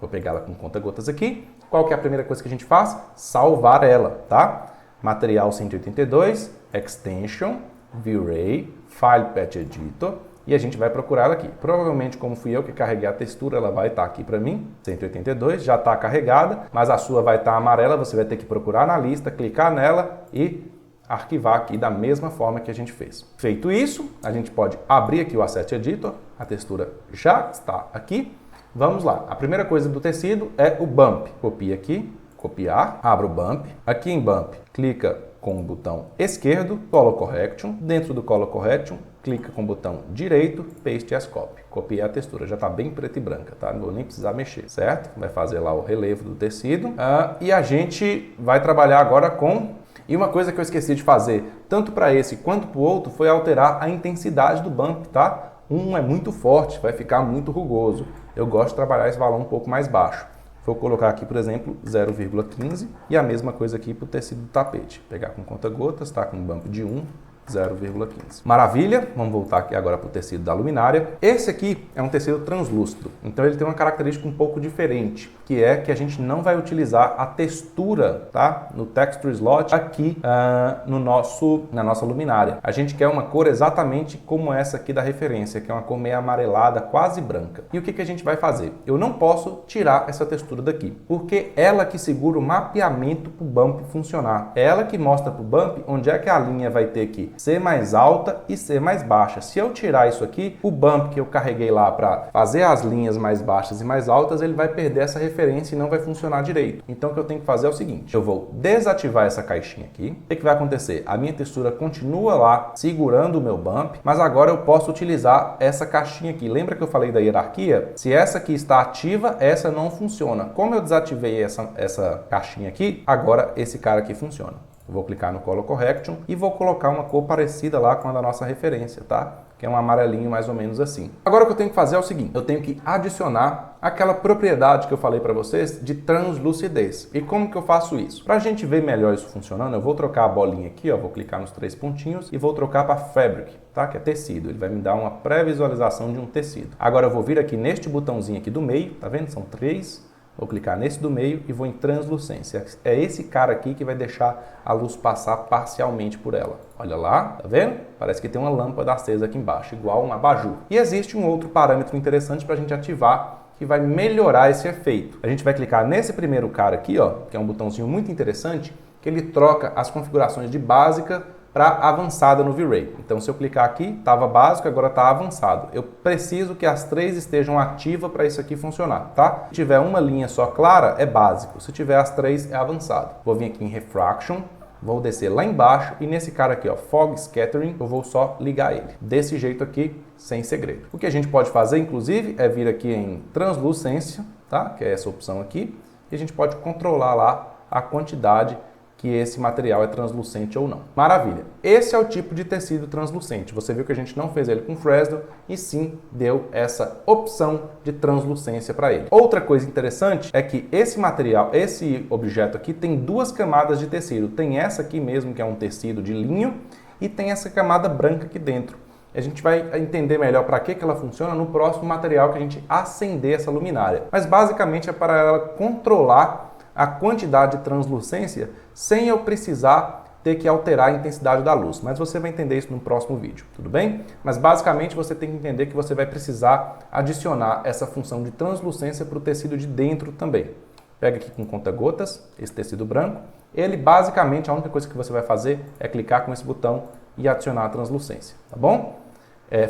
Vou pegar ela com conta-gotas aqui. Qual que é a primeira coisa que a gente faz? Salvar ela, tá? Material 182, Extension, V-Ray, File Patch Editor. e a gente vai procurar ela aqui. Provavelmente, como fui eu que carreguei a textura, ela vai estar aqui para mim, 182, já está carregada, mas a sua vai estar amarela, você vai ter que procurar na lista, clicar nela e arquivar aqui da mesma forma que a gente fez. Feito isso, a gente pode abrir aqui o Asset Editor, a textura já está aqui. Vamos lá, a primeira coisa do tecido é o Bump. Copia aqui, copiar, abra o Bump. Aqui em Bump, clica com o botão esquerdo, Color Correction. Dentro do Color Correction, clica com o botão direito, Paste as Copy. Copiei a textura, já está bem preta e branca, tá? Não vou nem precisar mexer, certo? Vai fazer lá o relevo do tecido. E a gente vai trabalhar agora com... E uma coisa que eu esqueci de fazer, tanto para esse quanto para o outro, foi alterar a intensidade do Bump, tá? Um é muito forte, vai ficar muito rugoso. Eu gosto de trabalhar esse valor um pouco mais baixo. Vou colocar aqui, por exemplo, 0,15 e a mesma coisa aqui para o tecido do tapete. Pegar com conta-gotas, tá? Com um bump de 1, 0,15. Maravilha, vamos voltar aqui agora para o tecido da luminária. Esse aqui é um tecido translúcido, então ele tem uma característica um pouco diferente, que é que a gente não vai utilizar a textura, tá? No Texture Slot aqui na nossa luminária. A gente quer uma cor exatamente como essa aqui da referência, que é uma cor meio amarelada, quase branca. E o que a gente vai fazer? Eu não posso tirar essa textura daqui, porque ela que segura o mapeamento para o bump funcionar. É ela que mostra para o bump onde é que a linha vai ter que ser mais alta e ser mais baixa. Se eu tirar isso aqui, o bump que eu carreguei lá para fazer as linhas mais baixas e mais altas, ele vai perder essa referência e não vai funcionar direito. Então o que eu tenho que fazer é o seguinte, eu vou desativar essa caixinha aqui. O que vai acontecer? A minha textura continua lá segurando o meu bump, mas agora eu posso utilizar essa caixinha aqui. Lembra que eu falei da hierarquia? Se essa aqui está ativa, essa não funciona. Como eu desativei essa caixinha aqui, agora esse cara aqui funciona. Eu vou clicar no Color Correction e vou colocar uma cor parecida lá com a da nossa referência, tá? Que é um amarelinho mais ou menos assim. Agora o que eu tenho que fazer é o seguinte, eu tenho que adicionar aquela propriedade que eu falei para vocês de translucidez. E como que eu faço isso? Para a gente ver melhor isso funcionando, eu vou trocar a bolinha aqui, ó, vou clicar nos 3 pontinhos e vou trocar para Fabric, tá? Que é tecido. Ele vai me dar uma pré-visualização de um tecido. Agora eu vou vir aqui neste botãozinho aqui do meio, tá vendo? São 3. Vou clicar nesse do meio e vou em translucência. É esse cara aqui que vai deixar a luz passar parcialmente por ela. Olha lá, tá vendo? Parece que tem uma lâmpada acesa aqui embaixo, igual um abajur. E existe um outro parâmetro interessante para a gente ativar que vai melhorar esse efeito. A gente vai clicar nesse primeiro cara aqui, ó, que é um botãozinho muito interessante, que ele troca as configurações de básica para avançada no V-Ray. Então, se eu clicar aqui, estava básico, agora está avançado. Eu preciso que as 3 estejam ativas para isso aqui funcionar, tá? Se tiver uma linha só clara, é básico. Se tiver as 3, é avançado. Vou vir aqui em Refraction, vou descer lá embaixo e nesse cara aqui, ó, Fog Scattering, eu vou só ligar ele. Desse jeito aqui, sem segredo. O que a gente pode fazer, inclusive, é vir aqui em Translucência, tá? Que é essa opção aqui, e a gente pode controlar lá a quantidade que esse material é translucente ou não. Maravilha! Esse é o tipo de tecido translucente. Você viu que a gente não fez ele com Fresnel e sim deu essa opção de translucência para ele. Outra coisa interessante é que esse material, esse objeto aqui tem 2 camadas de tecido. Tem essa aqui mesmo, que é um tecido de linho, e tem essa camada branca aqui dentro. A gente vai entender melhor para que ela funciona no próximo material que a gente acender essa luminária. Mas basicamente é para ela controlar a quantidade de translucência sem eu precisar ter que alterar a intensidade da luz. Mas você vai entender isso no próximo vídeo, tudo bem? Mas basicamente você tem que entender que você vai precisar adicionar essa função de translucência para o tecido de dentro também. Pega aqui com conta-gotas, esse tecido branco. Ele basicamente, a única coisa que você vai fazer é clicar com esse botão e adicionar a translucência, tá bom?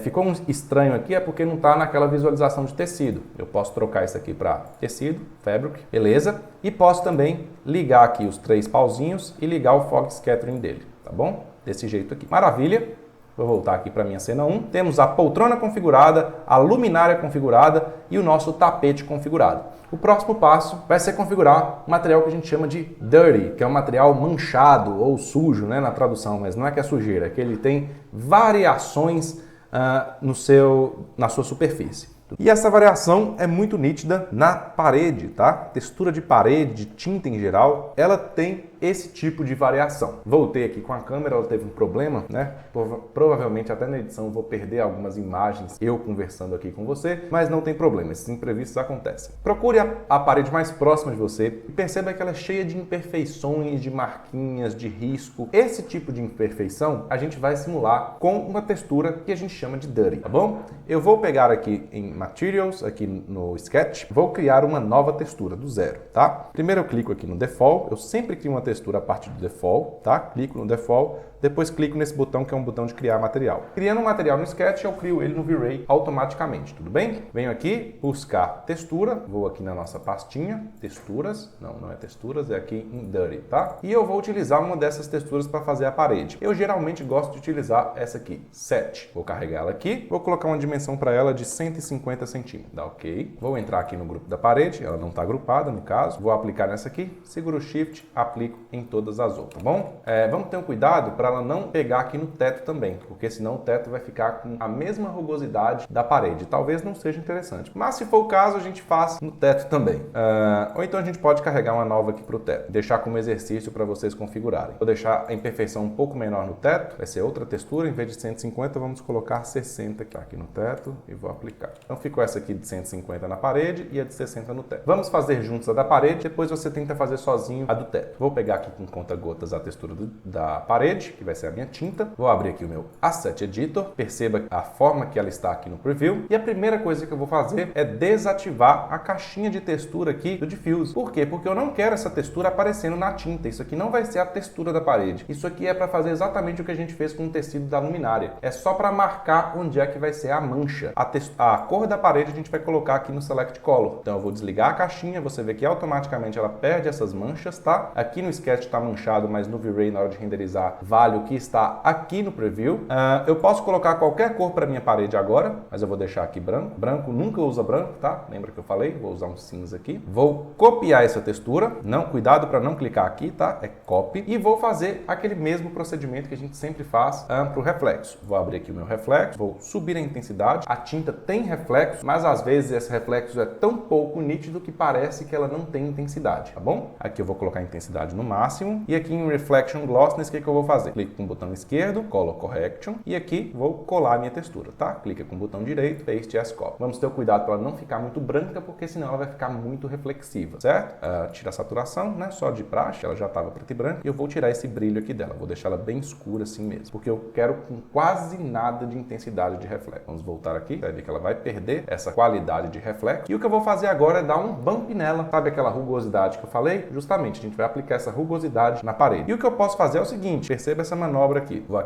Ficou um estranho aqui, é porque não está naquela visualização de tecido. Eu posso trocar isso aqui para tecido, Fabric, beleza? E posso também ligar aqui os 3 pauzinhos e ligar o Fog Scattering dele, tá bom? Desse jeito aqui. Maravilha! Vou voltar aqui para a minha cena 1. Temos a poltrona configurada, a luminária configurada e o nosso tapete configurado. O próximo passo vai ser configurar um material que a gente chama de dirty, que é um material manchado ou sujo, né, na tradução, mas não é que é sujeira, é que ele tem variações na sua superfície. E essa variação é muito nítida na parede, tá? Textura de parede, de tinta em geral, ela tem esse tipo de variação. Voltei aqui com a câmera, ela teve um problema, né? Provavelmente até na edição eu vou perder algumas imagens eu conversando aqui com você, mas não tem problema, esses imprevistos acontecem. Procure a parede mais próxima de você e perceba que ela é cheia de imperfeições, de marquinhas, de risco. Esse tipo de imperfeição a gente vai simular com uma textura que a gente chama de dirty, tá bom? Eu vou pegar aqui em Materials, aqui no Sketch, vou criar uma nova textura do zero, tá? Primeiro eu clico aqui no Default, eu sempre crio uma textura a partir do Default, tá? Clico no Default, depois clico nesse botão que é um botão de criar material. Criando um material no Sketch, eu crio ele no V-Ray automaticamente, tudo bem? Venho aqui, buscar textura, vou aqui na nossa pastinha, texturas, não é texturas, é aqui em Dirty, tá? E eu vou utilizar uma dessas texturas para fazer a parede. Eu geralmente gosto de utilizar essa aqui, Set. Vou carregar ela aqui, vou colocar uma dimensão para ela de 150 centímetros, dá ok. Vou entrar aqui no grupo da parede, ela não está agrupada no caso, vou aplicar nessa aqui, seguro o Shift, aplico em todas as outras, tá bom? Vamos ter um cuidado para ela não pegar aqui no teto também, porque senão o teto vai ficar com a mesma rugosidade da parede. Talvez não seja interessante, mas se for o caso a gente faz no teto também. Ou então a gente pode carregar uma nova aqui para o teto, deixar como exercício para vocês configurarem. Vou deixar a imperfeição um pouco menor no teto, vai ser outra textura, em vez de 150 vamos colocar 60 aqui no teto e vou aplicar. Então ficou essa aqui de 150 na parede e a de 60 no teto. Vamos fazer juntos a da parede, depois você tenta fazer sozinho a do teto. Vou pegar aqui com conta-gotas a textura da parede, que vai ser a minha tinta. Vou abrir aqui o meu Asset Editor, perceba a forma que ela está aqui no Preview. E a primeira coisa que eu vou fazer é desativar a caixinha de textura aqui do Diffuse. Por quê? Porque eu não quero essa textura aparecendo na tinta. Isso aqui não vai ser a textura da parede. Isso aqui é para fazer exatamente o que a gente fez com o tecido da luminária. É só para marcar onde é que vai ser a mancha. A cor da parede a gente vai colocar aqui no Select Color. Então eu vou desligar a caixinha, você vê que automaticamente ela perde essas manchas, tá? Aqui no Sketch está manchado, mas no V-Ray na hora de renderizar vale o que está aqui no Preview. Eu posso colocar qualquer cor para minha parede agora, mas eu vou deixar aqui branco. Branco nunca usa branco, tá? Lembra que eu falei? Vou usar um cinza aqui. Vou copiar essa textura. Cuidado para não clicar aqui, tá? É copy. E vou fazer aquele mesmo procedimento que a gente sempre faz para o reflexo. Vou abrir aqui o meu reflexo, vou subir a intensidade. A tinta tem reflexo, mas às vezes esse reflexo é tão pouco nítido que parece que ela não tem intensidade, tá bom? Aqui eu vou colocar a intensidade no máximo. E aqui em Reflection Glossiness, o que eu vou fazer? Clico com o botão esquerdo, Color Correction, e aqui vou colar a minha textura, tá? Clica com o botão direito, Paste as Copy. Vamos ter o cuidado para ela não ficar muito branca, porque senão ela vai ficar muito reflexiva, certo? Tira a saturação, né? Só de praxe, ela já estava preta e branca, e eu vou tirar esse brilho aqui dela, vou deixar ela bem escura assim mesmo, porque eu quero com quase nada de intensidade de reflexo. Vamos voltar aqui, vai ver que ela vai perder essa qualidade de reflexo, e o que eu vou fazer agora é dar um bump nela, sabe aquela rugosidade que eu falei? Justamente, a gente vai aplicar essa rugosidade na parede. E o que eu posso fazer é o seguinte, perceba essa manobra aqui, vou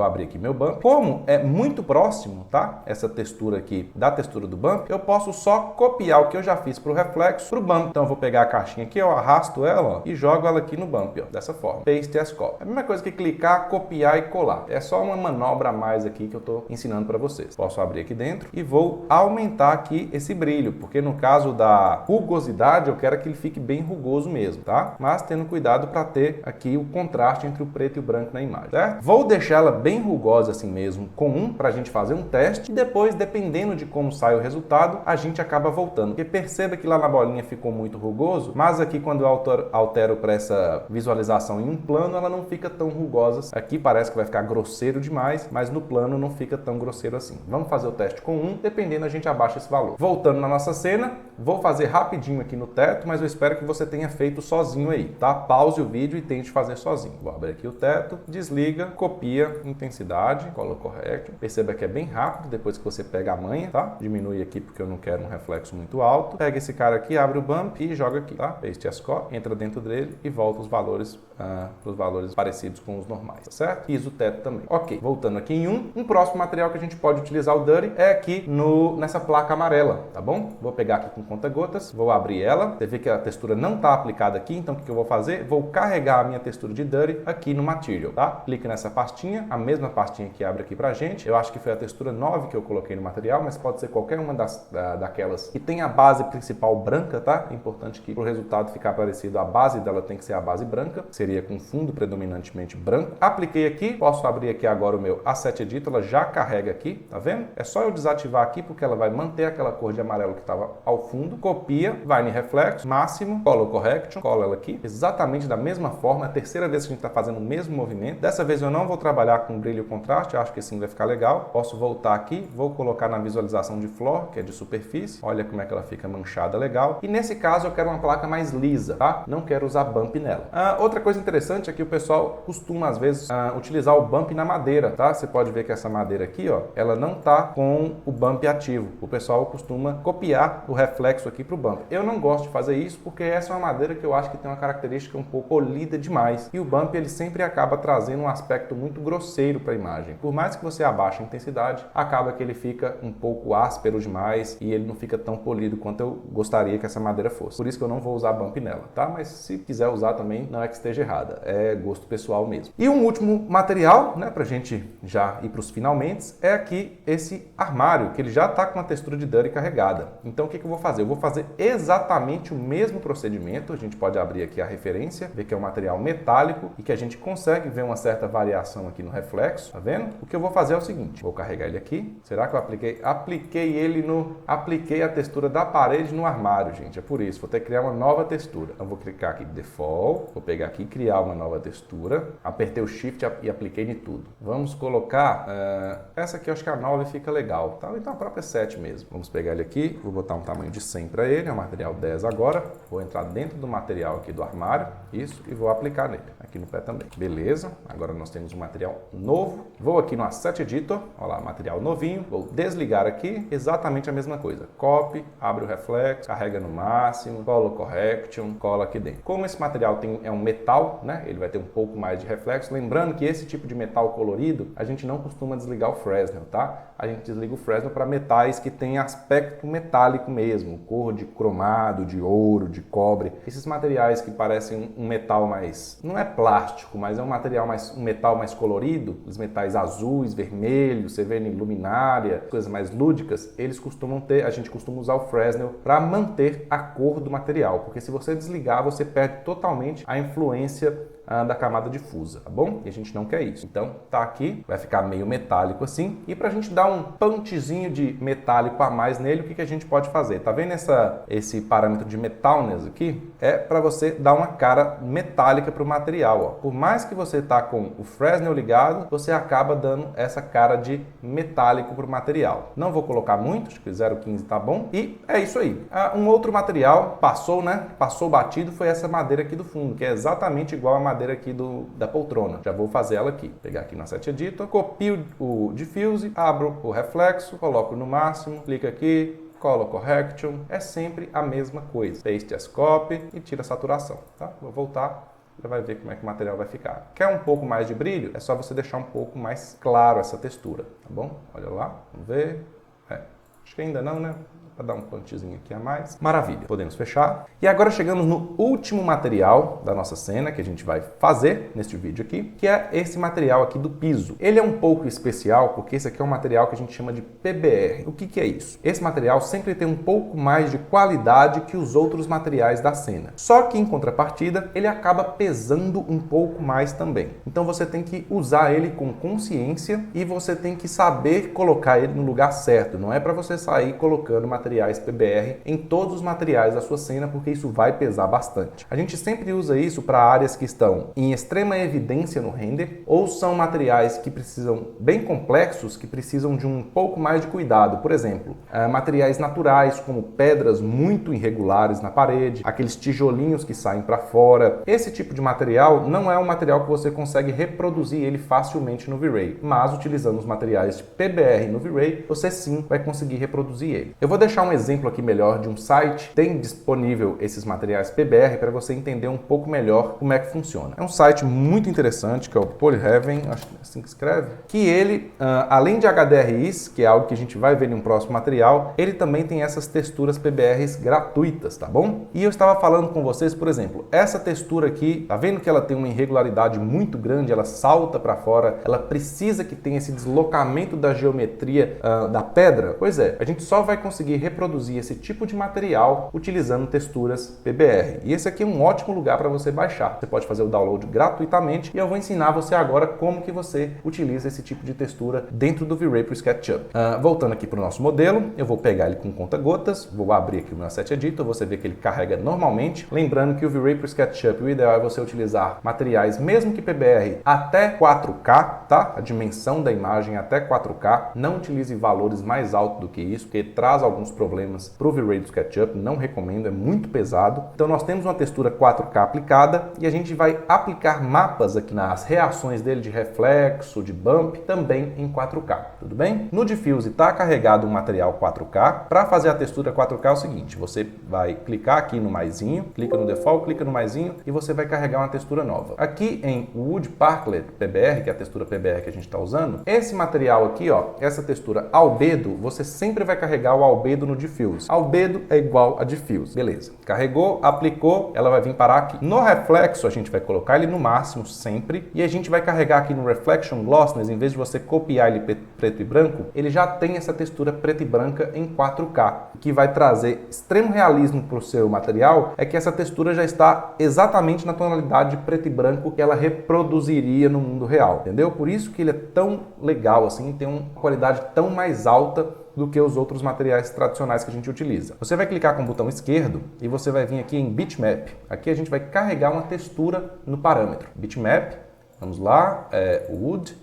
abrir aqui meu bump. Como é muito próximo, tá? Essa textura aqui da textura do bump, eu posso só copiar o que eu já fiz para o reflexo para o bump. Então eu vou pegar a caixinha aqui, eu arrasto ela, ó, e jogo ela aqui no bump, ó, dessa forma. Paste as copy. É a mesma coisa que clicar, copiar e colar. É só uma manobra a mais aqui que eu estou ensinando para vocês. Posso abrir aqui dentro e vou aumentar aqui esse brilho, porque no caso da rugosidade eu quero que ele fique bem rugoso mesmo, tá? Mas tendo cuidado para ter aqui o contraste entre o preto e o branco na imagem, certo? Vou deixar ela bem rugosa assim mesmo, comum, para a gente fazer um teste, e depois, dependendo de como sai o resultado, a gente acaba voltando. Porque perceba que lá na bolinha ficou muito rugoso, mas aqui quando eu altero para essa visualização em um plano, ela não fica tão rugosa. Aqui parece que vai ficar grosseiro demais, mas no plano não fica tão grosseiro assim. Vamos fazer o teste com 1, dependendo a gente abaixa esse valor. Voltando na nossa cena, vou fazer rapidinho aqui no teto, mas eu espero que você tenha feito sozinho aí, tá? Pause o vídeo e tente fazer sozinho. Vou abrir aqui o teto, desliga, copia, intensidade, Color Correction. Perceba que é bem rápido depois que você pega a manha, tá? Diminui aqui porque eu não quero um reflexo muito alto. Pega esse cara aqui, abre o bump e joga aqui, tá? Paste as copy, entra dentro dele e volta os valores para os valores parecidos com os normais, tá certo? Fiz o teto também. Ok, voltando aqui em um próximo material que a gente pode utilizar o Dirty é aqui nessa placa amarela, tá bom? Vou pegar aqui com conta-gotas, vou abrir ela. Você vê que a textura não está aplicada aqui, então o que eu vou fazer? Vou carregar a minha textura de Dirty aqui no Material, tá? Clica nessa pastinha, a mesma pastinha que abre aqui pra gente. Eu acho que foi a textura 9 que eu coloquei no material, mas pode ser qualquer uma daquelas que tem a base principal branca, tá? É importante que para o resultado ficar parecido, a base dela tem que ser a base branca, seria com fundo predominantemente branco. Apliquei aqui, posso abrir aqui agora o meu Asset Editor, ela já carrega aqui, tá vendo? É só eu desativar aqui aqui porque ela vai manter aquela cor de amarelo que estava ao fundo. Copia, vai em reflexo, máximo, Color Correction, cola ela aqui, exatamente da mesma forma. É a terceira vez que a gente está fazendo o mesmo movimento. Dessa vez eu não vou trabalhar com brilho e contraste, acho que assim vai ficar legal. Posso voltar aqui, vou colocar na visualização de floor, que é de superfície. Olha como é que ela fica manchada, legal. E nesse caso eu quero uma placa mais lisa, tá? Não quero usar bump nela. Outra coisa interessante é que o pessoal costuma às vezes utilizar o bump na madeira, tá? Você pode ver que essa madeira aqui, ó, ela não tá com o bump ativo. O pessoal costuma copiar o reflexo aqui pro bump. Eu não gosto de fazer isso porque essa é uma madeira que eu acho que tem uma característica um pouco polida demais. E o bump ele sempre acaba trazendo um aspecto muito grosseiro para a imagem. Por mais que você abaixe a intensidade, acaba que ele fica um pouco áspero demais e ele não fica tão polido quanto eu gostaria que essa madeira fosse. Por isso que eu não vou usar bump nela, tá? Mas se quiser usar também, não é que esteja errada, é gosto pessoal mesmo. E um último material, né, pra gente já ir para os finalmente, é aqui esse armário, que ele já tá com uma textura de dirty carregada. Então o que eu vou fazer? Eu vou fazer exatamente o mesmo procedimento. A gente pode abrir aqui a referência, ver que é um material metálico e que a gente consegue ver uma certa variação aqui no reflexo, tá vendo? O que eu vou fazer é o seguinte, vou carregar ele aqui. Será que eu apliquei a textura da parede no armário, gente? É por isso, vou ter que criar uma nova textura. Então vou clicar aqui em Default, vou pegar aqui e criar uma nova textura. Apertei o Shift e apliquei em tudo. Vamos colocar, essa aqui eu acho que a 9 fica legal, tá? Então a própria 7 mesmo. Vamos pegar ele aqui, vou botar um tamanho de 100 para ele, é o material 10 agora. Vou entrar dentro do material aqui do armário, isso, e vou aplicar nele, aqui no pé também. Beleza, agora nós temos um material novo. Vou aqui no Asset Editor, olha lá, material novinho. Vou desligar aqui, exatamente a mesma coisa. Copy, abre o reflexo, carrega no máximo, Color Correction, cola aqui dentro. Como esse material é um metal, né? Ele vai ter um pouco mais de reflexo. Lembrando que esse tipo de metal colorido, a gente não costuma desligar o Fresnel, tá? A gente desliga o Fresnel para metais que têm aspecto metálico mesmo, cor de cromado, de ouro, de cobre. Esses materiais que parecem um metal mais, não é plástico, mas é um metal mais colorido, os metais azuis, vermelhos, você vê em luminária, coisas mais lúdicas, eles costumam ter, a gente costuma usar o Fresnel para manter a cor do material, porque se você desligar, você perde totalmente a influência da camada difusa, tá bom? E a gente não quer isso. Então, tá aqui, vai ficar meio metálico assim. E pra gente dar um punchzinho de metálico a mais nele, o que a gente pode fazer? Tá vendo esse parâmetro de metalness aqui? É para você dar uma cara metálica pro material, ó. Por mais que você tá com o Fresnel ligado, você acaba dando essa cara de metálico pro material. Não vou colocar muito, acho que 0,15 tá bom. E é isso aí. Um outro material passou, né? Passou batido, foi essa madeira aqui do fundo, que é exatamente igual a madeira aqui da poltrona. Já vou fazer ela aqui. Pegar aqui no Asset Editor, copio o Diffuse, abro o reflexo, coloco no máximo, clica aqui, Color Correction, é sempre a mesma coisa. Paste as copy e tira a saturação, tá? Vou voltar, você vai ver como é que o material vai ficar. Quer um pouco mais de brilho? É só você deixar um pouco mais claro essa textura, tá bom? Olha lá, vamos ver. Acho que ainda não, né? Para dar um punchzinho aqui a mais. Maravilha, podemos fechar. E agora chegamos no último material da nossa cena que a gente vai fazer neste vídeo aqui, que é esse material aqui do piso. Ele é um pouco especial porque esse aqui é um material que a gente chama de PBR. O que é isso? Esse material sempre tem um pouco mais de qualidade que os outros materiais da cena. Só que em contrapartida, ele acaba pesando um pouco mais também. Então você tem que usar ele com consciência e você tem que saber colocar ele no lugar certo. Não é para você sair colocando materiais PBR em todos os materiais da sua cena, porque isso vai pesar bastante. A gente sempre usa isso para áreas que estão em extrema evidência no render, ou são materiais que precisam bem complexos, que precisam de um pouco mais de cuidado. Por exemplo, materiais naturais, como pedras muito irregulares na parede, aqueles tijolinhos que saem para fora. Esse tipo de material não é um material que você consegue reproduzir ele facilmente no V-Ray, mas utilizando os materiais de PBR no V-Ray, você sim vai conseguir reproduzir ele. Eu vou deixar um exemplo aqui melhor de um site, tem disponível esses materiais PBR para você entender um pouco melhor como é que funciona. É um site muito interessante, que é o Polyheaven, acho que é assim que escreve, que ele, além de HDRIs, que é algo que a gente vai ver em um próximo material, ele também tem essas texturas PBRs gratuitas, tá bom? E eu estava falando com vocês, por exemplo, essa textura aqui, tá vendo que ela tem uma irregularidade muito grande, ela salta para fora, ela precisa que tenha esse deslocamento da geometria da pedra? Pois é, quiser. A gente só vai conseguir reproduzir esse tipo de material utilizando texturas PBR. E esse aqui é um ótimo lugar para você baixar. Você pode fazer o download gratuitamente e eu vou ensinar você agora como que você utiliza esse tipo de textura dentro do V-Ray para o SketchUp. Voltando aqui para o nosso modelo, eu vou pegar ele com conta-gotas, vou abrir aqui o meu Asset Editor, você vê que ele carrega normalmente. Lembrando que o V-Ray para o SketchUp, o ideal é você utilizar materiais, mesmo que PBR, até 4K, tá? A dimensão da imagem até 4K. Não utilize valores mais altos do que isso, porque traz alguns problemas para o V-Ray do SketchUp, não recomendo, é muito pesado. Então nós temos uma textura 4K aplicada e a gente vai aplicar mapas aqui nas reações dele de reflexo, de bump, também em 4K, tudo bem? No Diffuse está carregado um material 4K. Para fazer a textura 4K é o seguinte, você vai clicar aqui no maisinho, clica no Default, clica no maisinho e você vai carregar uma textura nova. Aqui em Wood Parklet PBR, que é a textura PBR que a gente está usando, esse material aqui, ó, essa textura albedo, você sempre vai carregar o albedo no Diffuse. Albedo é igual a Diffuse, beleza. Carregou, aplicou, ela vai vir parar aqui. No reflexo, a gente vai colocar ele no máximo sempre e a gente vai carregar aqui no Reflection Glossiness, em vez de você copiar ele preto e branco, ele já tem essa textura preta e branca em 4K, que vai trazer extremo realismo para o seu material, é que essa textura já está exatamente na tonalidade de preto e branco que ela reproduziria no mundo real, entendeu? Por isso que ele é tão legal assim, tem uma qualidade tão mais alta do que os outros materiais tradicionais que a gente utiliza. Você vai clicar com o botão esquerdo e você vai vir aqui em Bitmap. Aqui a gente vai carregar uma textura no parâmetro. Bitmap, vamos lá, Wood,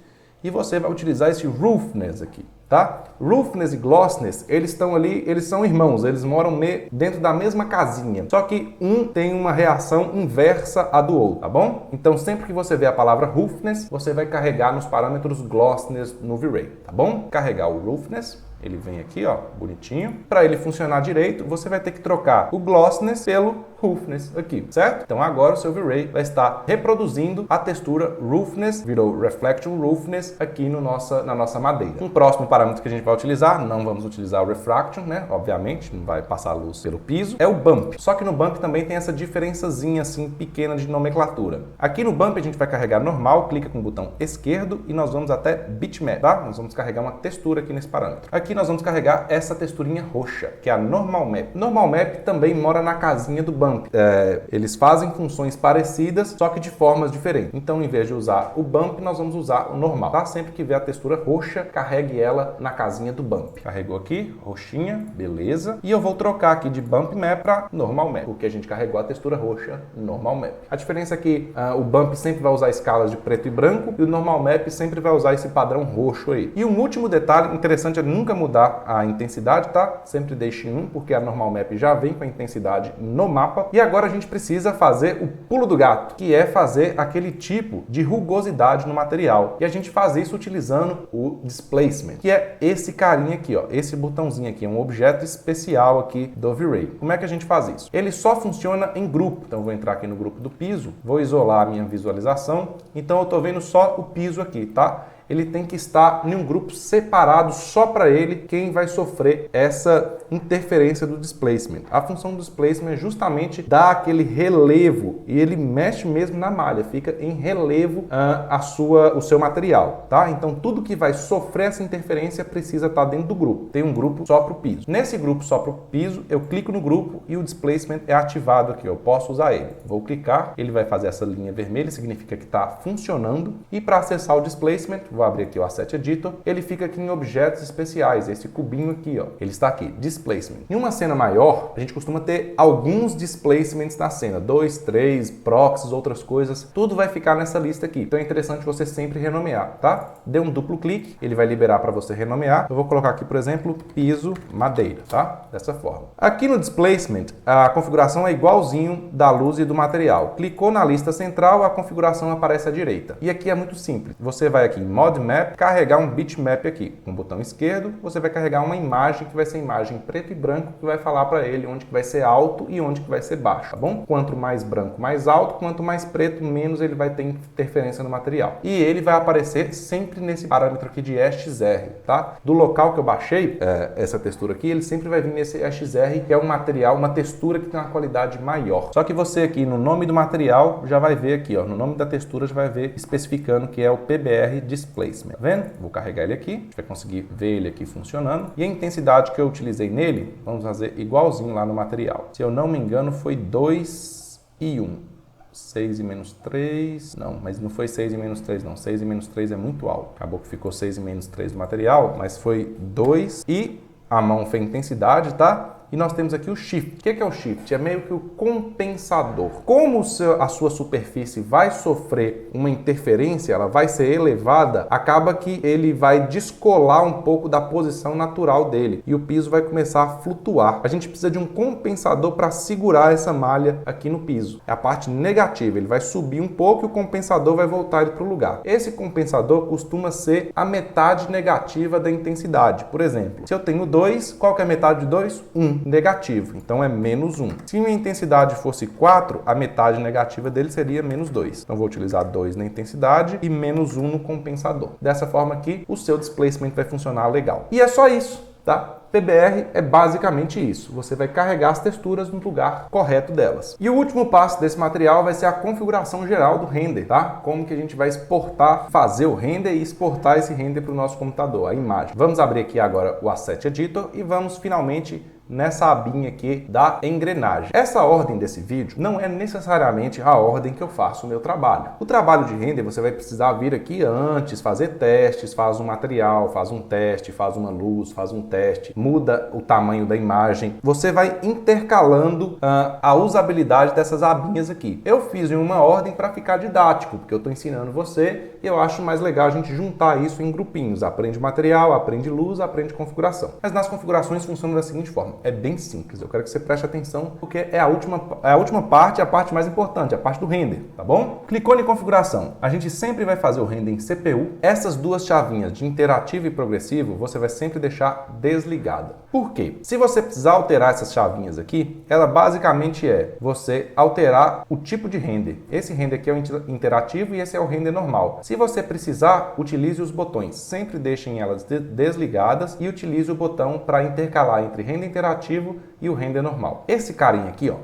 e você vai utilizar esse Roughness aqui, tá? Roughness e Glossiness, eles estão ali, eles são irmãos, eles moram dentro da mesma casinha, só que um tem uma reação inversa à do outro, tá bom? Então sempre que você vê a palavra Roughness, você vai carregar nos parâmetros Glossiness no V-Ray, tá bom? Carregar o Roughness, ele vem aqui, ó, bonitinho. Para ele funcionar direito, você vai ter que trocar o Glossiness pelo Roughness aqui, certo? Então agora o seu V-Ray vai estar reproduzindo a textura Roughness, virou Reflection Roughness aqui no na nossa madeira. Um próximo parâmetro que a gente vai utilizar, não vamos utilizar o Refraction, né? Obviamente, não vai passar a luz pelo piso, é o Bump. Só que no Bump também tem essa diferençazinha assim pequena de nomenclatura. Aqui no Bump a gente vai carregar normal, clica com o botão esquerdo e nós vamos até Bitmap, tá? Nós vamos carregar uma textura aqui nesse parâmetro. Aqui nós vamos carregar essa texturinha roxa, que é a Normal Map. Normal Map também mora na casinha do Bump. Eles fazem funções parecidas, só que de formas diferentes. Então, em vez de usar o Bump, nós vamos usar o normal, tá? Sempre que ver a textura roxa, carregue ela na casinha do Bump. Carregou aqui, roxinha, beleza. E eu vou trocar aqui de Bump Map para Normal Map, porque a gente carregou a textura roxa Normal Map. A diferença é que o Bump sempre vai usar escalas de preto e branco e o Normal Map sempre vai usar esse padrão roxo aí. E um último detalhe interessante é nunca mudar a intensidade, tá? Sempre deixe em 1, porque a Normal Map já vem com a intensidade no mapa. E agora a gente precisa fazer o pulo do gato, que é fazer aquele tipo de rugosidade no material. E a gente faz isso utilizando o Displacement, que é esse carinha aqui, ó, esse botãozinho aqui, é um objeto especial aqui do V-Ray. Como é que a gente faz isso? Ele só funciona em grupo. Então eu vou entrar aqui no grupo do piso, vou isolar a minha visualização. Então eu tô vendo só o piso aqui, tá? Ele tem que estar em um grupo separado só para ele, quem vai sofrer essa interferência do displacement. A função do displacement é justamente dar aquele relevo e ele mexe mesmo na malha, fica em relevo o seu material, tá? Então tudo que vai sofrer essa interferência precisa estar dentro do grupo. Tem um grupo só para o piso. Nesse grupo só para o piso, eu clico no grupo e o displacement é ativado aqui, eu posso usar ele. Vou clicar, ele vai fazer essa linha vermelha, significa que está funcionando. E para acessar o displacement, vou abrir aqui o Asset Editor, ele fica aqui em objetos especiais, esse cubinho aqui, ó, ele está aqui, Displacement. Em uma cena maior, a gente costuma ter alguns displacements na cena, 2, 3, proxies, outras coisas, tudo vai ficar nessa lista aqui. Então é interessante você sempre renomear, tá? Dê um duplo clique, ele vai liberar para você renomear. Eu vou colocar aqui, por exemplo, piso madeira, tá? Dessa forma. Aqui no Displacement, a configuração é igualzinho da luz e do material. Clicou na lista central, a configuração aparece à direita. E aqui é muito simples. Você vai aqui em Mod Map, carregar um bitmap aqui. Com o botão esquerdo, você vai carregar uma imagem que vai ser imagem preto e branco, que vai falar para ele onde que vai ser alto e onde que vai ser baixo, tá bom? Quanto mais branco, mais alto, quanto mais preto, menos ele vai ter interferência no material. E ele vai aparecer sempre nesse parâmetro aqui de EXR, tá? Do local que eu baixei essa textura aqui, ele sempre vai vir nesse EXR, que é um material, uma textura que tem uma qualidade maior. Só que você aqui no nome do material já vai ver aqui, ó, no nome da textura já vai ver especificando que é o PBR Displacement. Displacement. Tá vendo? Vou carregar ele aqui, a gente vai conseguir ver ele aqui funcionando. E a intensidade que eu utilizei nele, vamos fazer igualzinho lá no material. Se eu não me engano, foi 2 e 1. 6 e menos 3, não, mas não foi 6 e menos 3 não, 6 e menos 3 é muito alto. Acabou que ficou 6 e menos 3 no material, mas foi 2 e a mão foi intensidade, tá? E nós temos aqui o shift. O que é o shift? É meio que o compensador. Como a sua superfície vai sofrer uma interferência, ela vai ser elevada, acaba que ele vai descolar um pouco da posição natural dele e o piso vai começar a flutuar. A gente precisa de um compensador para segurar essa malha aqui no piso. É a parte negativa, ele vai subir um pouco e o compensador vai voltar ele para o lugar. Esse compensador costuma ser a metade negativa da intensidade. Por exemplo, se eu tenho 2, qual que é a metade de 2? 1. Negativo, então é menos 1. Se minha intensidade fosse 4, a metade negativa dele seria menos 2. Então vou utilizar 2 na intensidade e menos 1 no compensador. Dessa forma aqui, o seu displacement vai funcionar legal. E é só isso, tá? PBR é basicamente isso. Você vai carregar as texturas no lugar correto delas. E o último passo desse material vai ser a configuração geral do render, tá? Como que a gente vai exportar, fazer o render e exportar esse render para o nosso computador, a imagem. Vamos abrir aqui agora o Asset Editor e vamos finalmente nessa abinha aqui da engrenagem. Essa ordem desse vídeo não é necessariamente a ordem que eu faço o meu trabalho. O trabalho de render você vai precisar vir aqui antes, fazer testes, faz um material, faz um teste, faz uma luz, faz um teste, muda o tamanho da imagem. Você vai intercalando a usabilidade dessas abinhas aqui. Eu fiz em uma ordem para ficar didático, porque eu estou ensinando você e eu acho mais legal a gente juntar isso em grupinhos. Aprende material, aprende luz, aprende configuração. Mas nas configurações funcionam da seguinte forma. É bem simples, eu quero que você preste atenção porque é a última parte, a parte mais importante, a parte do render, tá bom? Clicou em configuração, a gente sempre vai fazer o render em CPU. Essas duas chavinhas de interativo e progressivo, você vai sempre deixar desligada. Por quê? Se você precisar alterar essas chavinhas aqui, ela basicamente é você alterar o tipo de render. Esse render aqui é o interativo e esse é o render normal. Se você precisar, utilize os botões, sempre deixem elas desligadas e utilize o botão para intercalar entre render interativo e o render normal. Esse carinha aqui, ó,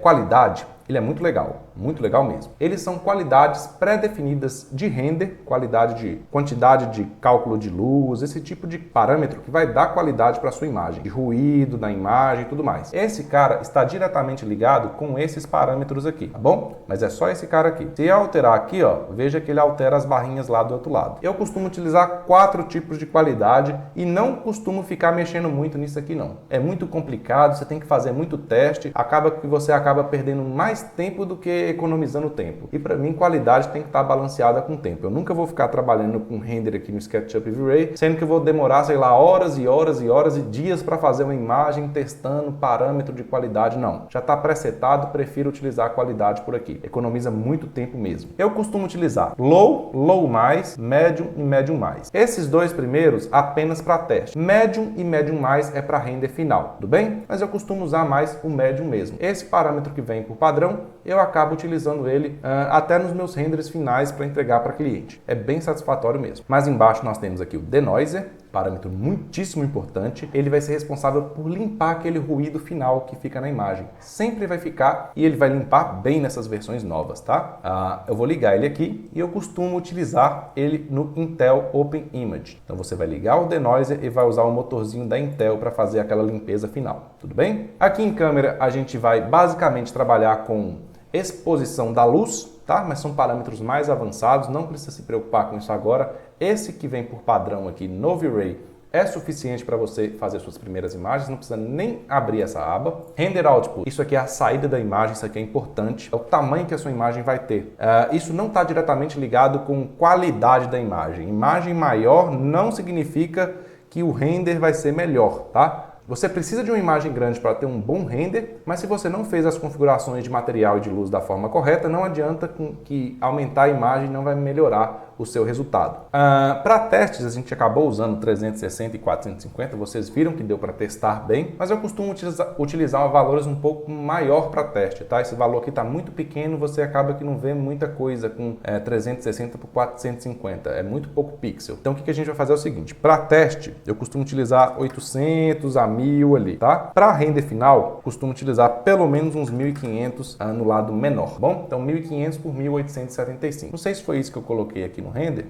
qualidade, ele é muito legal mesmo. Eles são qualidades pré-definidas de render, qualidade de quantidade de cálculo de luz, esse tipo de parâmetro que vai dar qualidade para a sua imagem, de ruído da imagem e tudo mais. Esse cara está diretamente ligado com esses parâmetros aqui, tá bom? Mas é só esse cara aqui. Se eu alterar aqui, ó, veja que ele altera as barrinhas lá do outro lado. Eu costumo utilizar 4 tipos de qualidade e não costumo ficar mexendo muito nisso aqui não. É muito complicado, você tem que fazer muito teste, acaba que você acaba perdendo mais tempo do que economizando tempo. E para mim, qualidade tem que estar balanceada com tempo. Eu nunca vou ficar trabalhando com render aqui no SketchUp V-Ray, sendo que eu vou demorar, sei lá, horas e horas e horas e dias para fazer uma imagem testando parâmetro de qualidade. Não. Já está presetado, prefiro utilizar a qualidade por aqui. Economiza muito tempo mesmo. Eu costumo utilizar low, low mais, medium e medium mais. Esses dois primeiros apenas para teste. Medium e medium mais é para render final, tudo bem? Mas eu costumo usar mais o medium mesmo. Esse parâmetro que vem por padrão, eu acabo utilizando ele até nos meus renders finais para entregar para cliente. É bem satisfatório mesmo. Mais embaixo nós temos aqui o denoiser, parâmetro muitíssimo importante. Ele vai ser responsável por limpar aquele ruído final que fica na imagem. Sempre vai ficar e ele vai limpar bem nessas versões novas, tá? Eu vou ligar ele aqui e eu costumo utilizar ele no Intel Open Image. Então você vai ligar o denoiser e vai usar o motorzinho da Intel para fazer aquela limpeza final, tudo bem? Aqui em câmera a gente vai basicamente trabalhar com exposição da luz, tá? Mas são parâmetros mais avançados, não precisa se preocupar com isso agora. Esse que vem por padrão aqui no V-Ray é suficiente para você fazer suas primeiras imagens, não precisa nem abrir essa aba. Render Output, isso aqui é a saída da imagem, isso aqui é importante, é o tamanho que a sua imagem vai ter. Isso não está diretamente ligado com qualidade da imagem. Imagem maior não significa que o render vai ser melhor, tá? Você precisa de uma imagem grande para ter um bom render, mas se você não fez as configurações de material e de luz da forma correta, não adianta que aumentar a imagem não vai melhorar o seu resultado. Para testes, a gente acabou usando 360 e 450, vocês viram que deu para testar bem, mas eu costumo utilizar valores um pouco maior para teste, tá? Esse valor aqui está muito pequeno, você acaba que não vê muita coisa com 360 por 450, é muito pouco pixel. Então o que a gente vai fazer é o seguinte, para teste, eu costumo utilizar 800 a 1000 ali, tá? Para render final, costumo utilizar pelo menos uns 1500 no lado menor, bom? Então 1500 por 1875. Não sei se foi isso que eu coloquei aqui no render,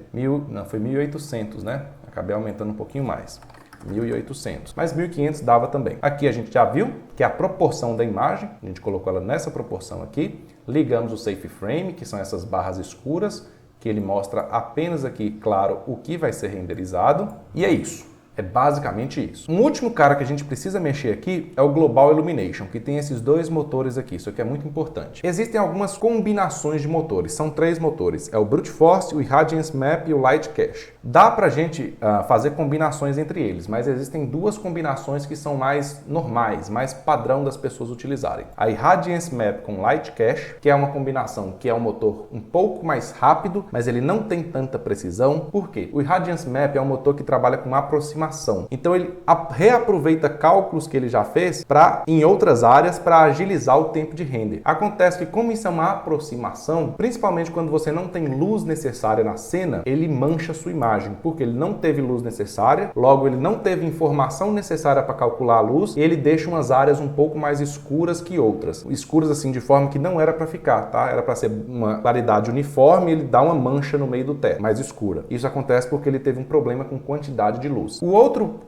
não, foi 1800, né? Acabei aumentando um pouquinho mais. 1800, mas 1500 dava também. Aqui a gente já viu que é a proporção da imagem, a gente colocou ela nessa proporção aqui, ligamos o Safe Frame, que são essas barras escuras, que ele mostra apenas aqui, claro, o que vai ser renderizado, e é isso. É basicamente isso. Um último cara que a gente precisa mexer aqui é o Global Illumination, que tem esses dois motores aqui, isso aqui é muito importante. Existem algumas combinações de motores, são 3 motores, é o Brute Force, o Irradiance Map e o Light Cache. Dá pra gente fazer combinações entre eles, mas existem 2 combinações que são mais normais, mais padrão das pessoas utilizarem. A Irradiance Map com Light Cache, que é uma combinação que é um motor um pouco mais rápido, mas ele não tem tanta precisão. Por quê? O Irradiance Map é um motor que trabalha com aproximação. Então ele reaproveita cálculos que ele já fez em outras áreas para agilizar o tempo de render. Acontece que como isso é uma aproximação, principalmente quando você não tem luz necessária na cena, ele mancha a sua imagem, porque ele não teve luz necessária, logo ele não teve informação necessária para calcular a luz e ele deixa umas áreas um pouco mais escuras que outras. Escuras assim de forma que não era para ficar, tá? Era para ser uma claridade uniforme e ele dá uma mancha no meio do teto, mais escura. Isso acontece porque ele teve um problema com quantidade de luz.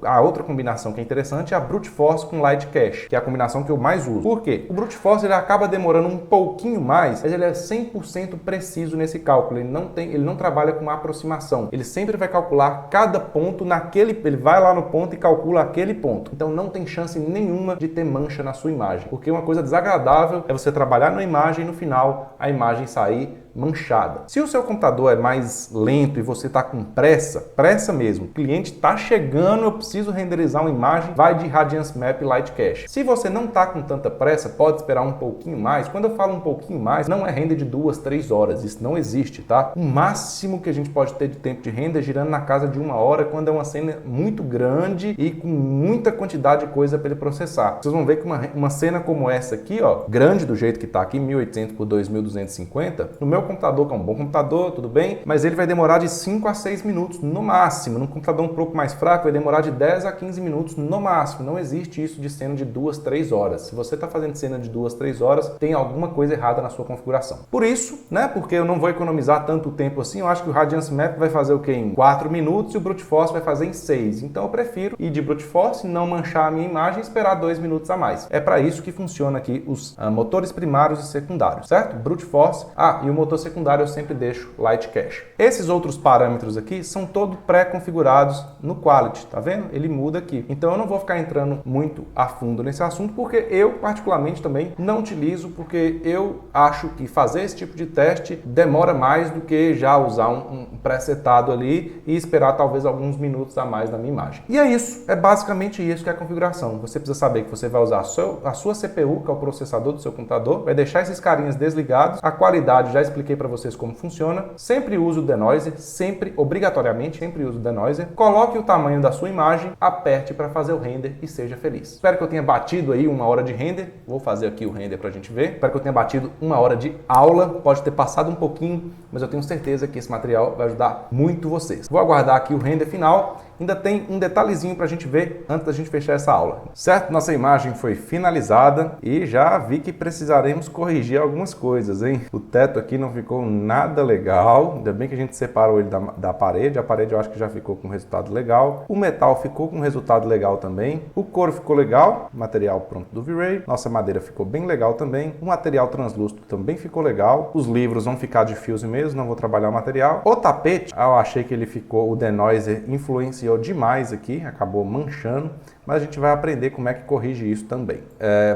A outra combinação que é interessante é a Brute Force com Light Cache, que é a combinação que eu mais uso. Por quê? O Brute Force ele acaba demorando um pouquinho mais, mas ele é 100% preciso nesse cálculo. Ele não trabalha com aproximação. Ele sempre vai calcular cada ponto ele vai lá no ponto e calcula aquele ponto. Então não tem chance nenhuma de ter mancha na sua imagem, porque uma coisa desagradável é você trabalhar na imagem e no final a imagem sair manchada. Se o seu computador é mais lento e você está com pressa mesmo, o cliente está chegando, eu preciso renderizar uma imagem, vai de Irradiance Map e Light Cache. Se você não está com tanta pressa, pode esperar um pouquinho mais. Quando eu falo um pouquinho mais, não é render de 2, 3 horas, isso não existe, tá? O máximo que a gente pode ter de tempo de render girando na casa de 1 hora, quando é uma cena muito grande e com muita quantidade de coisa para ele processar. Vocês vão ver que uma cena como essa aqui, ó, grande do jeito que está aqui, 1800 por 2250, no meu computador, que é um bom computador, tudo bem, mas ele vai demorar de 5 a 6 minutos no máximo. Num computador um pouco mais fraco, vai demorar de 10 a 15 minutos no máximo. Não existe isso de cena de 2, 3 horas. Se você está fazendo cena de 2, 3 horas, tem alguma coisa errada na sua configuração. Por isso, né, porque eu não vou economizar tanto tempo assim, eu acho que o Irradiance Map vai fazer o quê? Em 4 minutos e o Brute Force vai fazer em 6. Então eu prefiro ir de Brute Force, não manchar a minha imagem e esperar 2 minutos a mais. É para isso que funciona aqui os motores primários e secundários, certo? Brute Force. E o motor secundário eu sempre deixo Light Cache. Esses outros parâmetros aqui são todos pré-configurados no Quality, tá vendo? Ele muda aqui. Então eu não vou ficar entrando muito a fundo nesse assunto, porque eu particularmente também não utilizo, porque eu acho que fazer esse tipo de teste demora mais do que já usar um pré-setado ali e esperar talvez alguns minutos a mais na minha imagem. E é isso, é basicamente isso que é a configuração. Você precisa saber que você vai usar a sua CPU, que é o processador do seu computador, vai deixar esses carinhas desligados, a qualidade já expliquei para vocês como funciona. Sempre use o denoiser, sempre, obrigatoriamente, sempre use o denoiser. Coloque o tamanho da sua imagem, aperte para fazer o render e seja feliz. Espero que eu tenha batido aí 1 hora de render. Vou fazer aqui o render para a gente ver. Espero que eu tenha batido 1 hora de aula. Pode ter passado um pouquinho, mas eu tenho certeza que esse material vai ajudar muito vocês. Vou aguardar aqui o render final. Ainda tem um detalhezinho para a gente ver antes da gente fechar essa aula. Certo? Nossa imagem foi finalizada e já vi que precisaremos corrigir algumas coisas, hein? O teto aqui não ficou nada legal. Ainda bem que a gente separou ele da parede. A parede eu acho que já ficou com resultado legal. O metal ficou com resultado legal também. O couro ficou legal. Material pronto do V-Ray. Nossa madeira ficou bem legal também. O material translúcido também ficou legal. Os livros vão ficar de fuse mesmo, não vou trabalhar o material. O tapete, eu achei que ele ficou, o denoiser influenciou demais aqui, acabou manchando, mas a gente vai aprender como é que corrige isso também.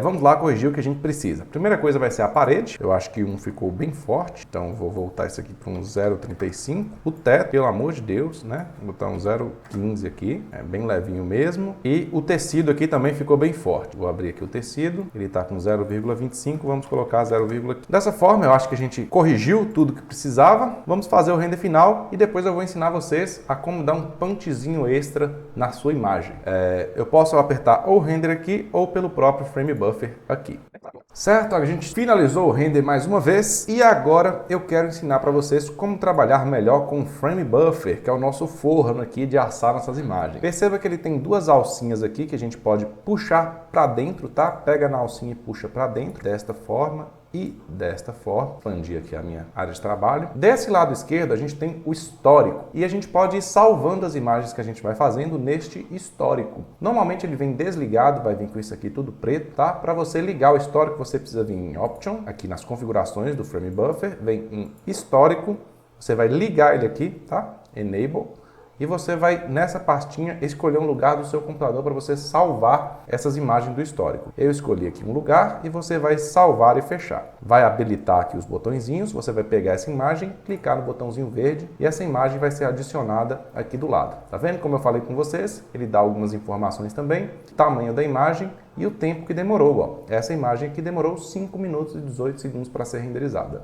Vamos lá corrigir o que a gente precisa. A primeira coisa vai ser a parede. Eu acho que ficou bem forte, então vou voltar isso aqui para um 0,35. O teto, pelo amor de Deus, né? Vou botar um 0,15 aqui, é bem levinho mesmo. E o tecido aqui também ficou bem forte. Vou abrir aqui o tecido, ele está com 0,25, vamos colocar 0,15. Dessa forma, eu acho que a gente corrigiu tudo que precisava. Vamos fazer o render final e depois eu vou ensinar vocês a como dar um punchzinho extra na sua imagem. Eu posso apertar ou o render aqui ou pelo próprio frame buffer aqui. Certo? A gente finalizou o render mais uma vez e agora eu quero ensinar para vocês como trabalhar melhor com o frame buffer, que é o nosso forno aqui de assar nossas imagens. Perceba que ele tem 2 alcinhas aqui que a gente pode puxar para dentro, tá? Pega na alcinha e puxa para dentro desta forma e desta forma, expandir aqui a minha área de trabalho. Desse lado esquerdo a gente tem o histórico e a gente pode ir salvando as imagens que a gente vai fazendo neste histórico. Normalmente ele vem desligado, vai vir com isso aqui tudo preto, tá? Para você ligar o histórico você precisa vir em Option, aqui nas configurações do Frame Buffer, vem em histórico, você vai ligar ele aqui, tá? Enable. E você vai, nessa pastinha, escolher um lugar do seu computador para você salvar essas imagens do histórico. Eu escolhi aqui um lugar e você vai salvar e fechar. Vai habilitar aqui os botõezinhos, você vai pegar essa imagem, clicar no botãozinho verde e essa imagem vai ser adicionada aqui do lado. Tá vendo como eu falei com vocês? Ele dá algumas informações também, tamanho da imagem e o tempo que demorou. Ó. Essa imagem aqui demorou 5 minutos e 18 segundos para ser renderizada.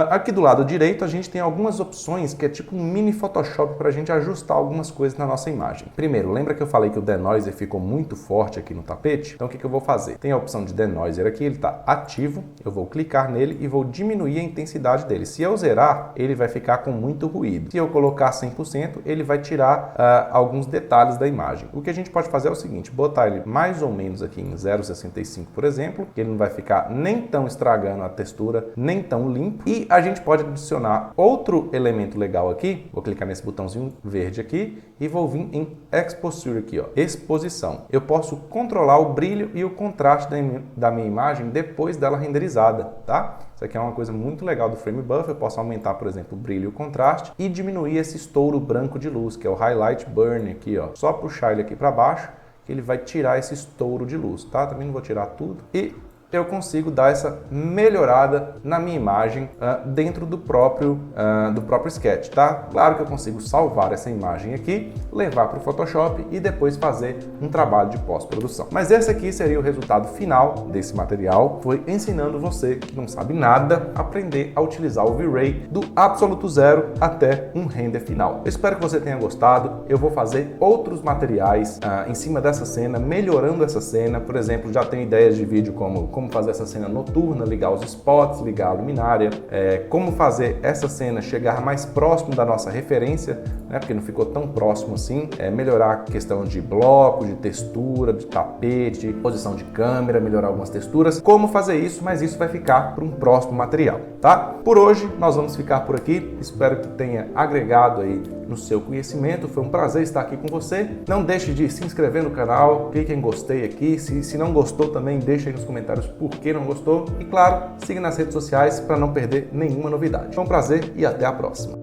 Aqui do lado direito a gente tem algumas opções que é tipo um mini Photoshop para a gente ajustar algumas coisas na nossa imagem. Primeiro, lembra que eu falei que o Denoiser ficou muito forte aqui no tapete? Então o que eu vou fazer? Tem a opção de Denoiser aqui, ele está ativo, eu vou clicar nele e vou diminuir a intensidade dele. Se eu zerar, ele vai ficar com muito ruído. Se eu colocar 100%, ele vai tirar alguns detalhes da imagem. O que a gente pode fazer é o seguinte, botar ele mais ou menos aqui em 0,65, por exemplo, que ele não vai ficar nem tão estragando a textura, nem tão limpo. E a gente pode adicionar outro elemento legal aqui, vou clicar nesse botãozinho verde aqui e vou vir em Exposure aqui, ó, exposição. Eu posso controlar o brilho e o contraste da minha imagem depois dela renderizada, tá? Isso aqui é uma coisa muito legal do Frame Buffer, eu posso aumentar, por exemplo, o brilho e o contraste e diminuir esse estouro branco de luz, que é o Highlight Burn aqui, ó. Só puxar ele aqui para baixo, que ele vai tirar esse estouro de luz, tá? Também não vou tirar tudo. E eu consigo dar essa melhorada na minha imagem dentro do próprio Sketch, tá? Claro que eu consigo salvar essa imagem aqui, levar para o Photoshop e depois fazer um trabalho de pós-produção. Mas esse aqui seria o resultado final desse material, foi ensinando você que não sabe nada, aprender a utilizar o V-Ray do absoluto zero até um render final. Eu espero que você tenha gostado, eu vou fazer outros materiais em cima dessa cena, melhorando essa cena, por exemplo, já tenho ideias de vídeo como fazer essa cena noturna, ligar os spots, ligar a luminária, como fazer essa cena chegar mais próximo da nossa referência, né, porque não ficou tão próximo assim, melhorar a questão de bloco, de textura, de tapete, posição de câmera, melhorar algumas texturas, como fazer isso, mas isso vai ficar para um próximo material, tá? Por hoje, nós vamos ficar por aqui, espero que tenha agregado aí no seu conhecimento, foi um prazer estar aqui com você. Não deixe de se inscrever no canal, clique em gostei aqui, se não gostou também deixe aí nos comentários por que não gostou e claro, siga nas redes sociais para não perder nenhuma novidade. Foi um prazer e até a próxima.